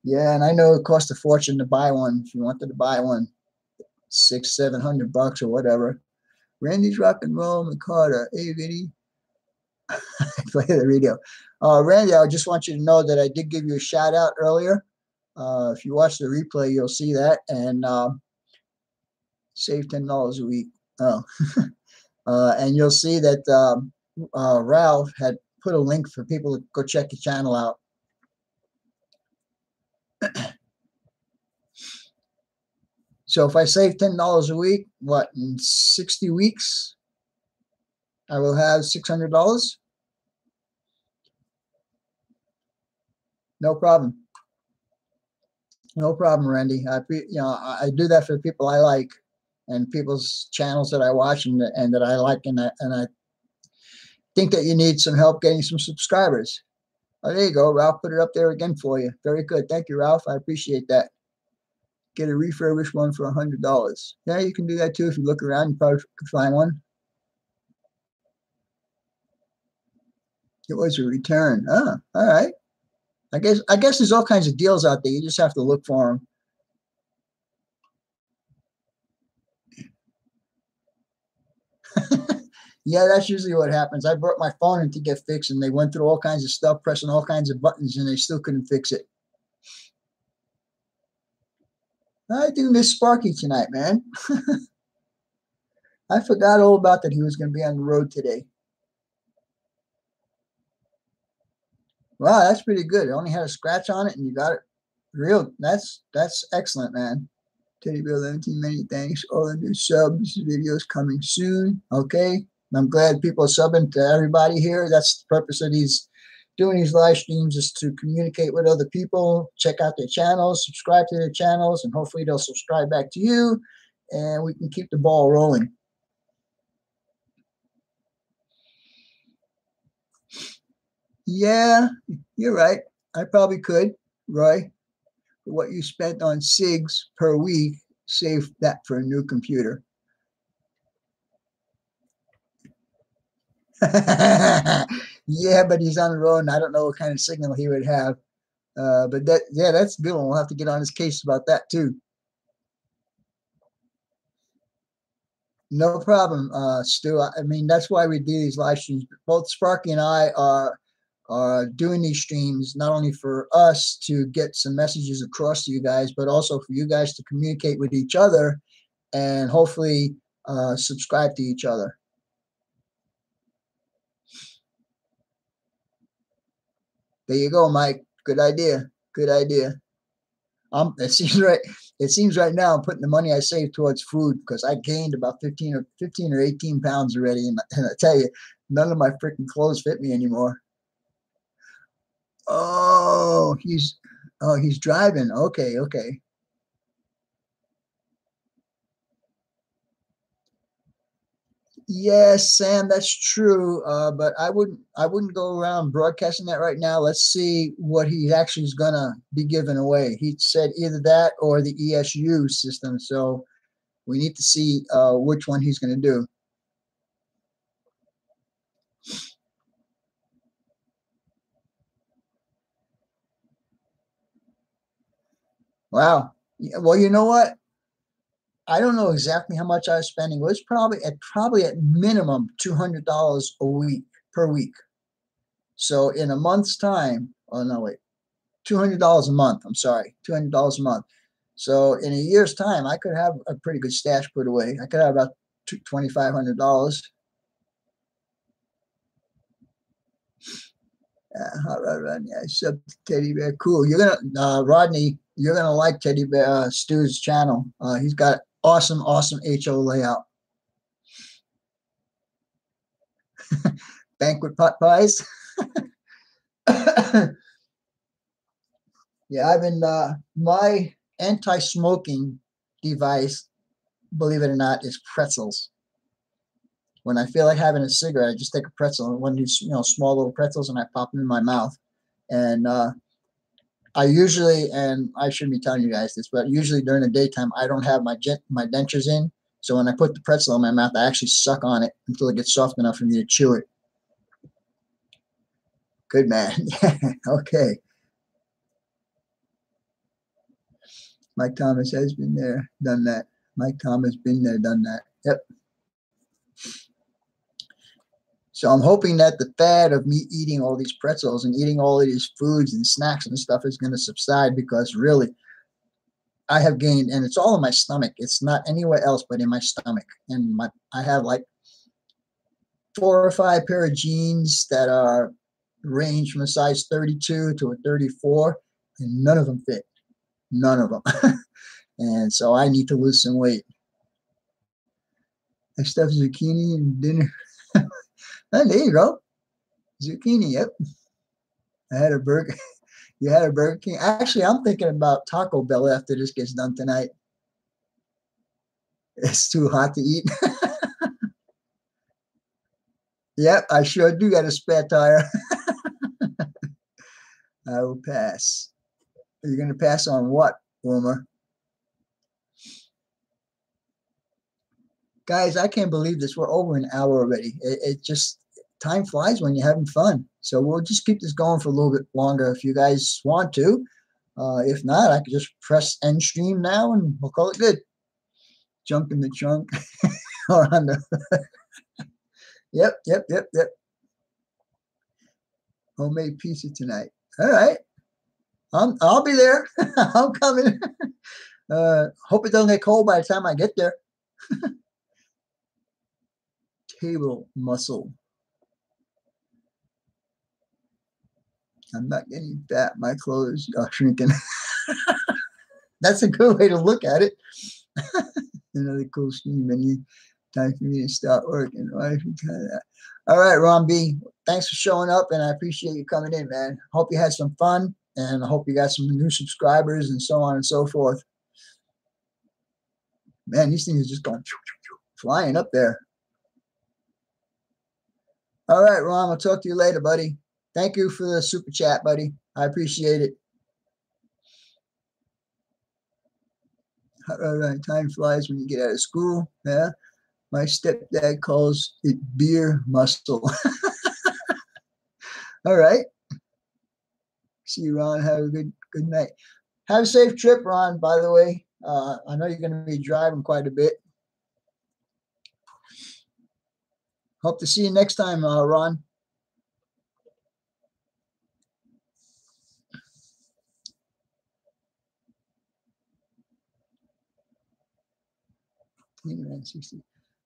Yeah, and I know it costs a fortune to buy one. If you wanted to buy one, $600-700 or whatever. Randy's rock and roll, McCarter. Hey, Vinny. Play the radio. Randy, I just want you to know that I did give you a shout out earlier. If you watch the replay, you'll see that. And save $10 a week. Oh, and you'll see that Ralph had put a link for people to go check the channel out. So if I save $10 a week, what, in 60 weeks, I will have $600? No problem. No problem, Randy. I do that for the people I like and people's channels that I watch and that I like, and I think that you need some help getting some subscribers. Oh, there you go. Ralph put it up there again for you. Very good. Thank you, Ralph. I appreciate that. Get a refurbished one for $100. Yeah, you can do that too. If you look around, you probably could find one. It was a return. Oh, all right. I guess there's all kinds of deals out there. You just have to look for them. Yeah, that's usually what happens. I brought my phone in to get fixed, and they went through all kinds of stuff, pressing all kinds of buttons, and they still couldn't fix it. I do miss Sparky tonight, man. I forgot all about that he was going to be on the road today. Wow, that's pretty good. It only had a scratch on it, and you got it real. That's excellent, man. Teddy Bear 17, many thanks. All the new subs, videos coming soon. Okay. I'm glad people are subbing to everybody here. That's the purpose of doing these live streams, is to communicate with other people, check out their channels, subscribe to their channels, and hopefully they'll subscribe back to you, and we can keep the ball rolling. Yeah, you're right. I probably could, Roy. What you spent on SIGs per week, save that for a new computer. Yeah, but he's on the road, and I don't know what kind of signal he would have. But that's a good one. We'll have to get on his case about that too. No problem, Stu. I mean, that's why we do these live streams. Both Sparky and I are doing these streams not only for us to get some messages across to you guys, but also for you guys to communicate with each other and hopefully subscribe to each other. There you go, Mike. Good idea. Good idea. It seems right now I'm putting the money I saved towards food, because I gained about 15 or 18 pounds already, and I tell you, none of my freaking clothes fit me anymore. Oh, he's driving. Okay. Yes, Sam, that's true. But I wouldn't go around broadcasting that right now. Let's see what he actually is gonna be giving away. He said either that or the ESU system. So we need to see which one he's gonna do. Wow. Well, you know what? I don't know exactly how much I was spending. It was probably at minimum $200 a week per week. So in a month's time, oh no, wait, $200 a month. I'm sorry, $200 a month. So in a year's time, I could have a pretty good stash put away. I could have about $2,500. Hot Rod Rodney, I sub to Teddy Bear. Cool. You're gonna Rodney, you're gonna like Teddy Bear Stu's channel. He's got awesome HO layout. Banquet pot pies. Yeah, I've been my anti-smoking device, believe it or not, is pretzels. When I feel like having a cigarette, I just take a pretzel, one of these, small little pretzels, and I pop them in my mouth. And I usually, and I shouldn't be telling you guys this, but usually during the daytime, I don't have my dentures in. So when I put the pretzel in my mouth, I actually suck on it until it gets soft enough for me to chew it. Good man. Okay. Mike Thomas has been there, done that. Mike Thomas been there, done that. Yep. So I'm hoping that the fad of me eating all these pretzels and eating all of these foods and snacks and stuff is going to subside, because really I have gained, and it's all in my stomach. It's not anywhere else but in my stomach. And I have like 4 or 5 pair of jeans that are range from a size 32 to a 34, and none of them fit. None of them. And so I need to lose some weight. I stuffed zucchini in dinner. Oh, there you go. Zucchini, yep. I had a burger. You had a Burger King. Actually, I'm thinking about Taco Bell after this gets done tonight. It's too hot to eat. Yep, I sure do got a spare tire. I will pass. You're going to pass on what, Wilmer? Guys, I can't believe this. We're over an hour already. It just, time flies when you're having fun. So we'll just keep this going for a little bit longer if you guys want to. If not, I could just press end stream now and we'll call it good. Jump in the trunk. Or on the Yep. Homemade pizza tonight. All right. I'll be there. I'm coming. Hope it doesn't get cold by the time I get there. Table muscle. I'm not getting fat. My clothes are shrinking. That's a good way to look at it. Another cool stream menu. Time for me to start working. All right, Ron B. Thanks for showing up, and I appreciate you coming in, man. Hope you had some fun, and I hope you got some new subscribers and so on and so forth. Man, these things are just going flying up there. All right, Ron, I'll talk to you later, buddy. Thank you for the super chat, buddy. I appreciate it. Time flies when you get out of school. Yeah. My stepdad calls it beer muscle. All right. See you, Ron. Have a good night. Have a safe trip, Ron, by the way. I know you're going to be driving quite a bit. Hope to see you next time, Ron.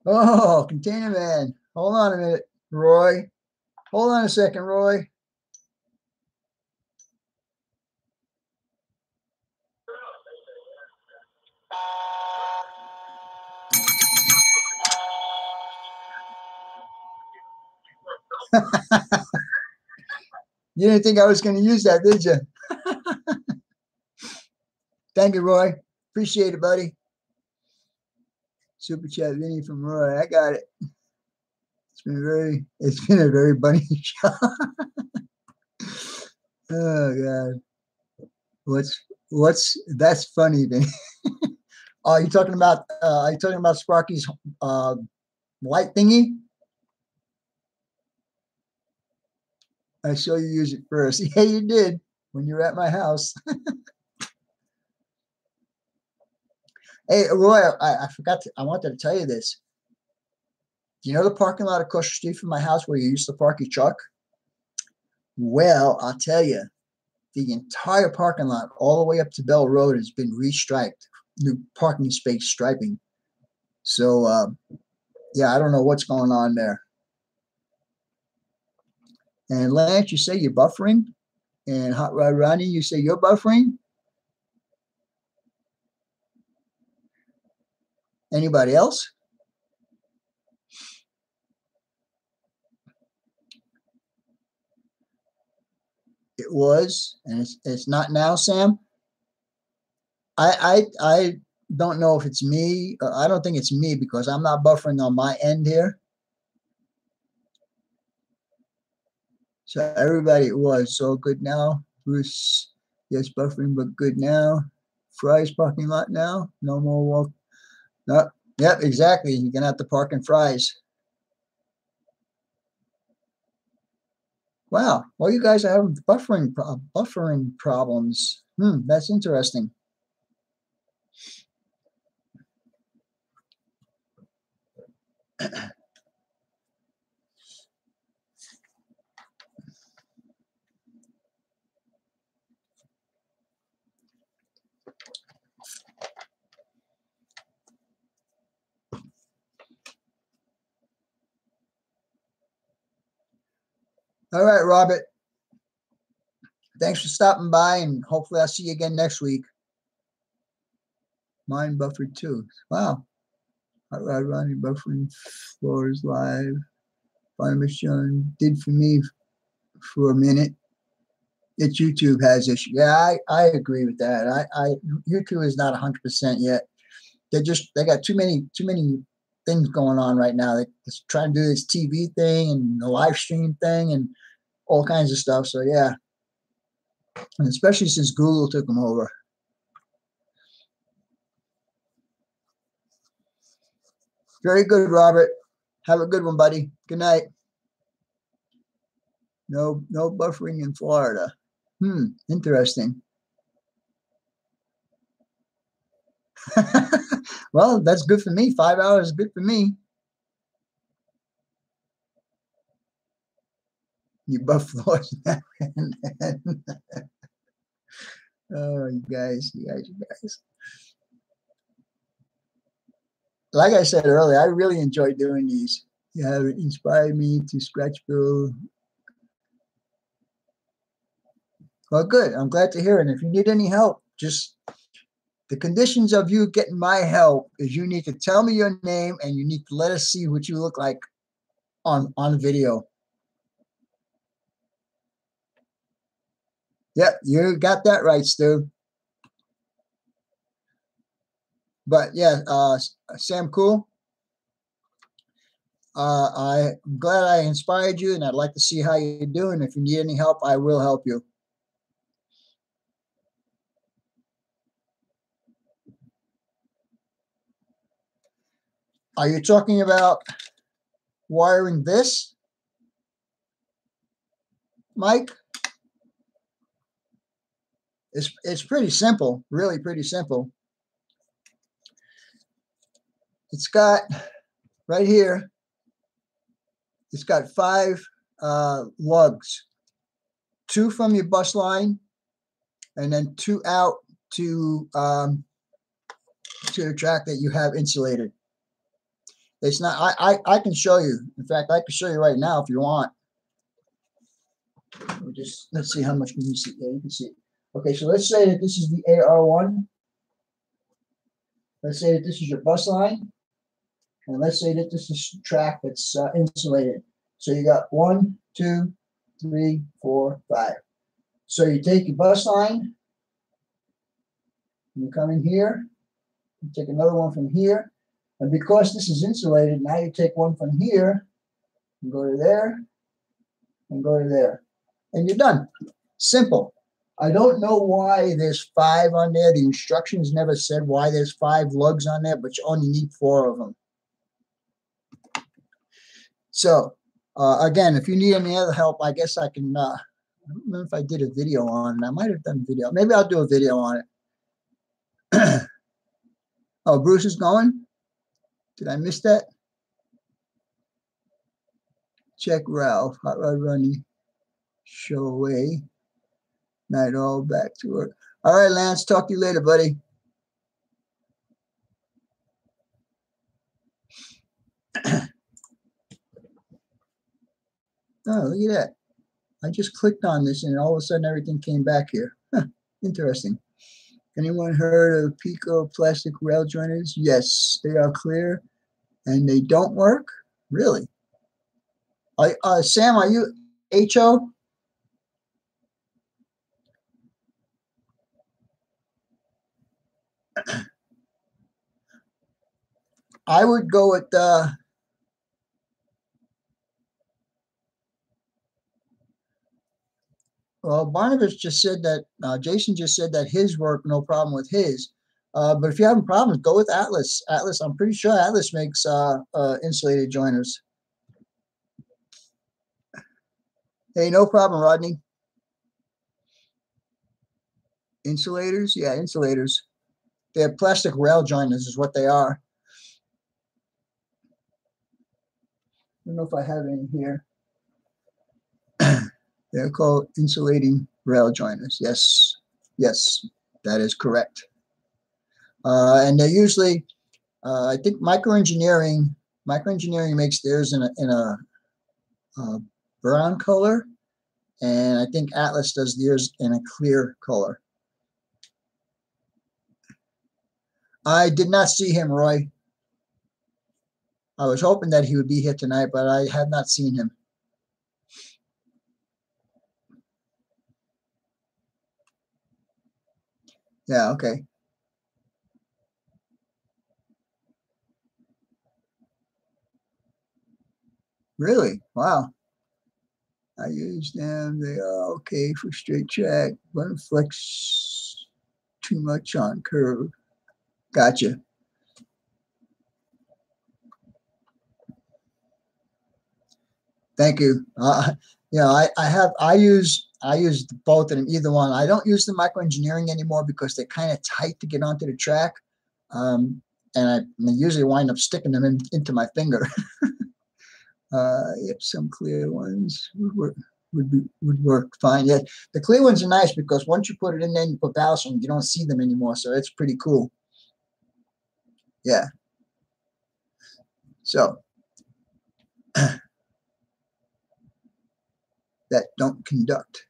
Oh, Container Man. Hold on a minute, Roy. Hold on a second, Roy. You didn't think I was going to use that, did you? Thank you, Roy. Appreciate it, buddy. Super chat Vinny from Roy. I got it. It's been a very funny show. Oh God. That's funny, Vinny. Are you talking about Sparky's light thingy? I saw you use it first. Yeah, you did when you were at my house. Hey, Roy, I forgot. I wanted to tell you this. Do you know the parking lot across the street from my house where you used to park your truck? Well, I'll tell you, the entire parking lot, all the way up to Bell Road, has been restriped, new parking space striping. So, yeah, I don't know what's going on there. And Lance, you say you're buffering. And Hot Rod Ronnie, you say you're buffering. Anybody else? It was, and it's not now, Sam. I don't know if it's me. I don't think it's me because I'm not buffering on my end here. So everybody, it was so good now. Bruce, yes, buffering, but good now. Fry's parking lot now. No more walk. No, yep, exactly. You're gonna have to park in Fry's. Wow, well, you guys are having buffering problems. That's interesting. All right, Robert. Thanks for stopping by, and hopefully I'll see you again next week. Mine buffered too. Wow. Ronnie buffering floors live. Farmers John did for me for a minute. It's YouTube has issue. Yeah, I agree with that. YouTube is not 100% yet. They got too many things going on right now. They're trying to do this TV thing and the live stream thing and all kinds of stuff. So yeah, and especially since Google took them over. Very good, Robert. Have a good one, buddy. Good night. No buffering in Florida. Interesting. Well, that's good for me. 5 hours is good for me. You buff floors. Oh, you guys. Like I said earlier, I really enjoy doing these. You have inspired me to scratch build. Well, good. I'm glad to hear it. And if you need any help, just the conditions of you getting my help is you need to tell me your name and you need to let us see what you look like on video. Yep, you got that right, Stu. But yeah, Sam, cool. I'm glad I inspired you, and I'd like to see how you're doing. If you need any help, I will help you. Are you talking about wiring this, Mike? It's pretty simple, really pretty simple. It's got right here, it's got 5 lugs, 2 from your bus line, and then 2 out to the track that you have insulated. It's not. I can show you. In fact, I can show you right now if you want. Let's see how much you can see. Yeah, you can see. Okay, so let's say that this is the AR1. Let's say that this is your bus line, and let's say that this is track that's insulated. So you got 1, 2, 3, 4, 5. So you take your bus line, you come in here, you take another one from here, and because this is insulated, now you take one from here, and go to there, and go to there, and you're done. Simple. I don't know why there's 5 on there. The instructions never said why there's 5 lugs on there, but you only need 4 of them. So again, if you need any other help, I guess I can, I don't remember if I did a video on it. I might have done a video. Maybe I'll do a video on it. Oh, Bruce is going? Did I miss that? Check Ralph. Hot Rod Running. Show away. Night all back to work. All right, Lance. Talk to you later, buddy. Oh, look at that. I just clicked on this and all of a sudden everything came back here. Huh, interesting. Anyone heard of Pico plastic rail joiners? Yes, they are clear and they don't work? Really? Sam, are you HO? I would go with well, Barnabas just said that Jason just said that his work, no problem with his. But if you're having problems, go with Atlas. Atlas, I'm pretty sure Atlas makes insulated joiners. Hey, no problem, Rodney. Insulators? Yeah, insulators. They're plastic rail joiners is what they are. I don't know if I have any here. They're called insulating rail joiners. Yes, yes, that is correct. And they're usually, I think microengineering makes theirs in a brown color, and I think Atlas does theirs in a clear color. I did not see him, Roy. I was hoping that he would be here tonight, but I have not seen him. Yeah, okay. Really? Wow. I use them. They are okay for straight track, but flex too much on curve. Gotcha. Thank you. I use both of them, either one. I don't use the microengineering anymore because they're kind of tight to get onto the track, and I usually wind up sticking them into my finger. Yep, some clear ones would work fine. Yeah, the clear ones are nice because once you put it in there and you put valves on, you don't see them anymore. So it's pretty cool. Yeah. So that don't conduct.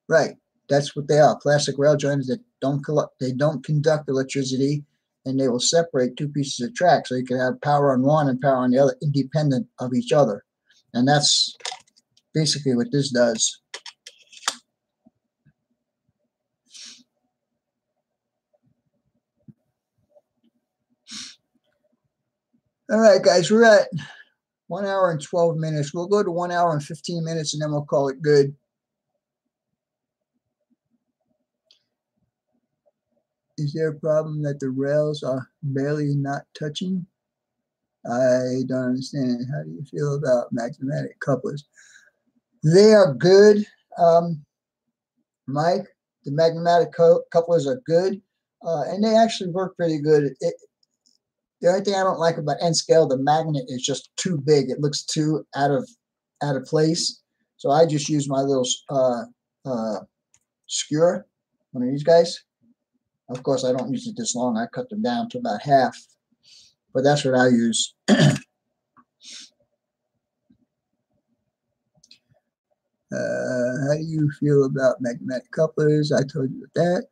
Right. That's what they are. Plastic rail joiners that don't conduct electricity, and they will separate two pieces of track so you can have power on one and power on the other independent of each other. And that's basically what this does. All right, guys, we're at 1 hour and 12 minutes. We'll go to 1 hour and 15 minutes and then we'll call it good. Is there a problem that the rails are barely not touching? I don't understand. How do you feel about magnetic couplers? They are good, Mike. The magnetic couplers are good, and they actually work pretty good. The only thing I don't like about N scale, the magnet is just too big. It looks too out of place. So I just use my little skewer, one of these guys. Of course, I don't use it this long. I cut them down to about half, but that's what I use. How do you feel about magnetic couplers? I told you that.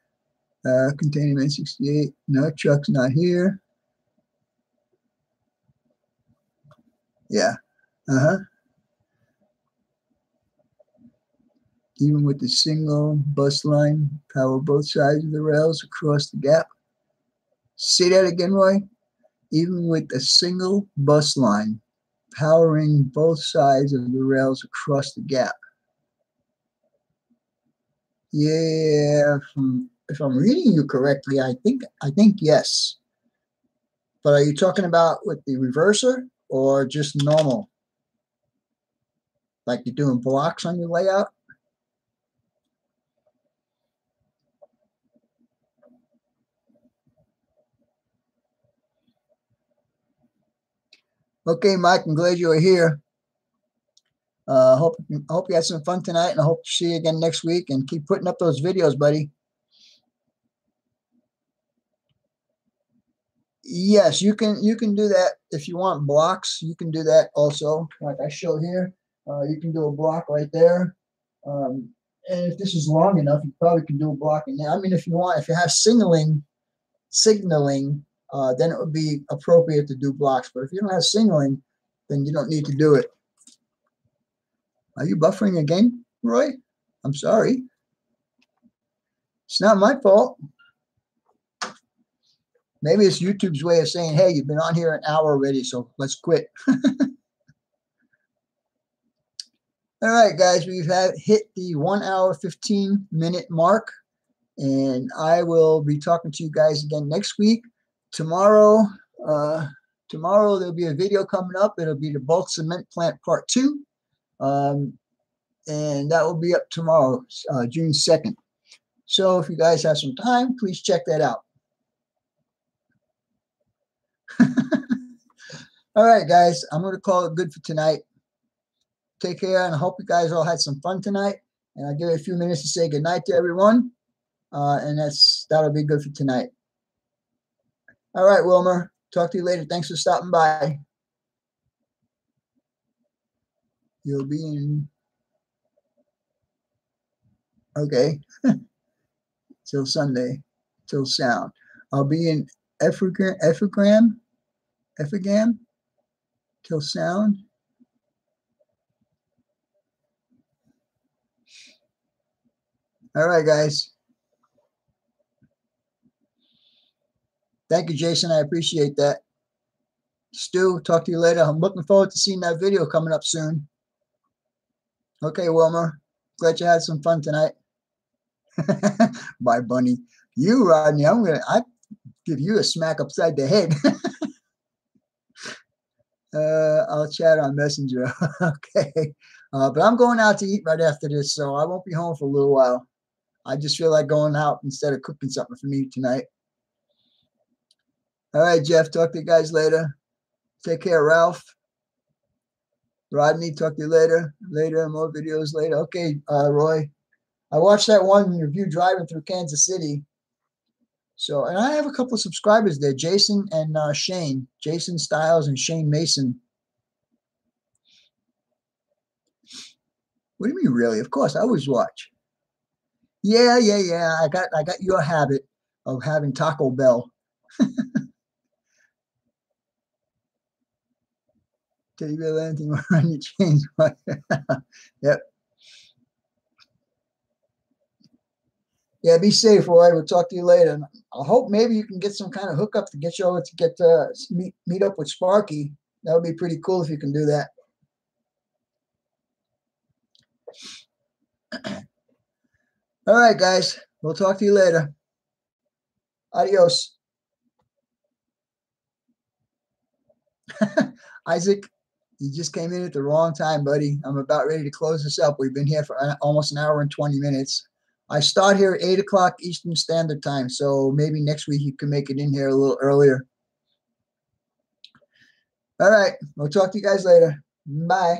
Containing N68. No, Chuck's not here. Yeah. Uh-huh. Even with the single bus line, power both sides of the rails across the gap. Say that again, Roy. Even with a single bus line, powering both sides of the rails across the gap. Yeah, if I'm reading you correctly, I think yes. But are you talking about with the reverser or just normal? Like you're doing blocks on your layout? Okay, Mike, I'm glad you are here. Hope you had some fun tonight, and I hope to see you again next week. And keep putting up those videos, buddy. Yes, you can do that if you want blocks. You can do that also, like I show here. You can do a block right there, And if this is long enough, you probably can do a blocking. I mean, if you want, if you have signaling, then it would be appropriate to do blocks. But if you don't have signaling, then you don't need to do it. Are you buffering again, Roy? I'm sorry. It's not my fault. Maybe it's YouTube's way of saying, hey, you've been on here an hour already, so let's quit. All right, guys, we've hit the 1 hour, 15-minute mark, and I will be talking to you guys again next week. Tomorrow, there'll be a video coming up. It'll be the bulk cement plant part 2, and that will be up tomorrow, June 2nd. So if you guys have some time, please check that out. All right, guys, I'm going to call it good for tonight. Take care, and I hope you guys all had some fun tonight. And I'll give you a few minutes to say goodnight to everyone. And that'll be good for tonight. All right, Wilmer. Talk to you later. Thanks for stopping by. You'll be in. Okay. Till Sunday. Till sound. I'll be in Effingham. Till sound. All right, guys. Thank you, Jason. I appreciate that. Stu, talk to you later. I'm looking forward to seeing that video coming up soon. Okay, Wilmer. Glad you had some fun tonight. Bye, Bunny. You, Rodney, I give you a smack upside the head. I'll chat on Messenger. Okay. But I'm going out to eat right after this, so I won't be home for a little while. I just feel like going out instead of cooking something for me tonight. All right, Jeff, talk to you guys later. Take care, Ralph. Rodney, talk to you later. More videos later. Okay, Roy. I watched that one review driving through Kansas City. So, and I have a couple of subscribers there, Jason and Shane. Jason Stiles and Shane Mason. What do you mean, really? Of course, I always watch. Yeah. I got your habit of having Taco Bell. Did you feel anything around your chains? Yep. Yeah, be safe, Roy. We'll talk to you later. I hope maybe you can get some kind of hookup to get you over to get meet up with Sparky. That would be pretty cool if you can do that. All right, guys. We'll talk to you later. Adios. Isaac, you just came in at the wrong time, buddy. I'm about ready to close this up. We've been here for almost an hour and 20 minutes. I start here at 8 o'clock Eastern Standard Time, so maybe next week you can make it in here a little earlier. All right. We'll talk to you guys later. Bye.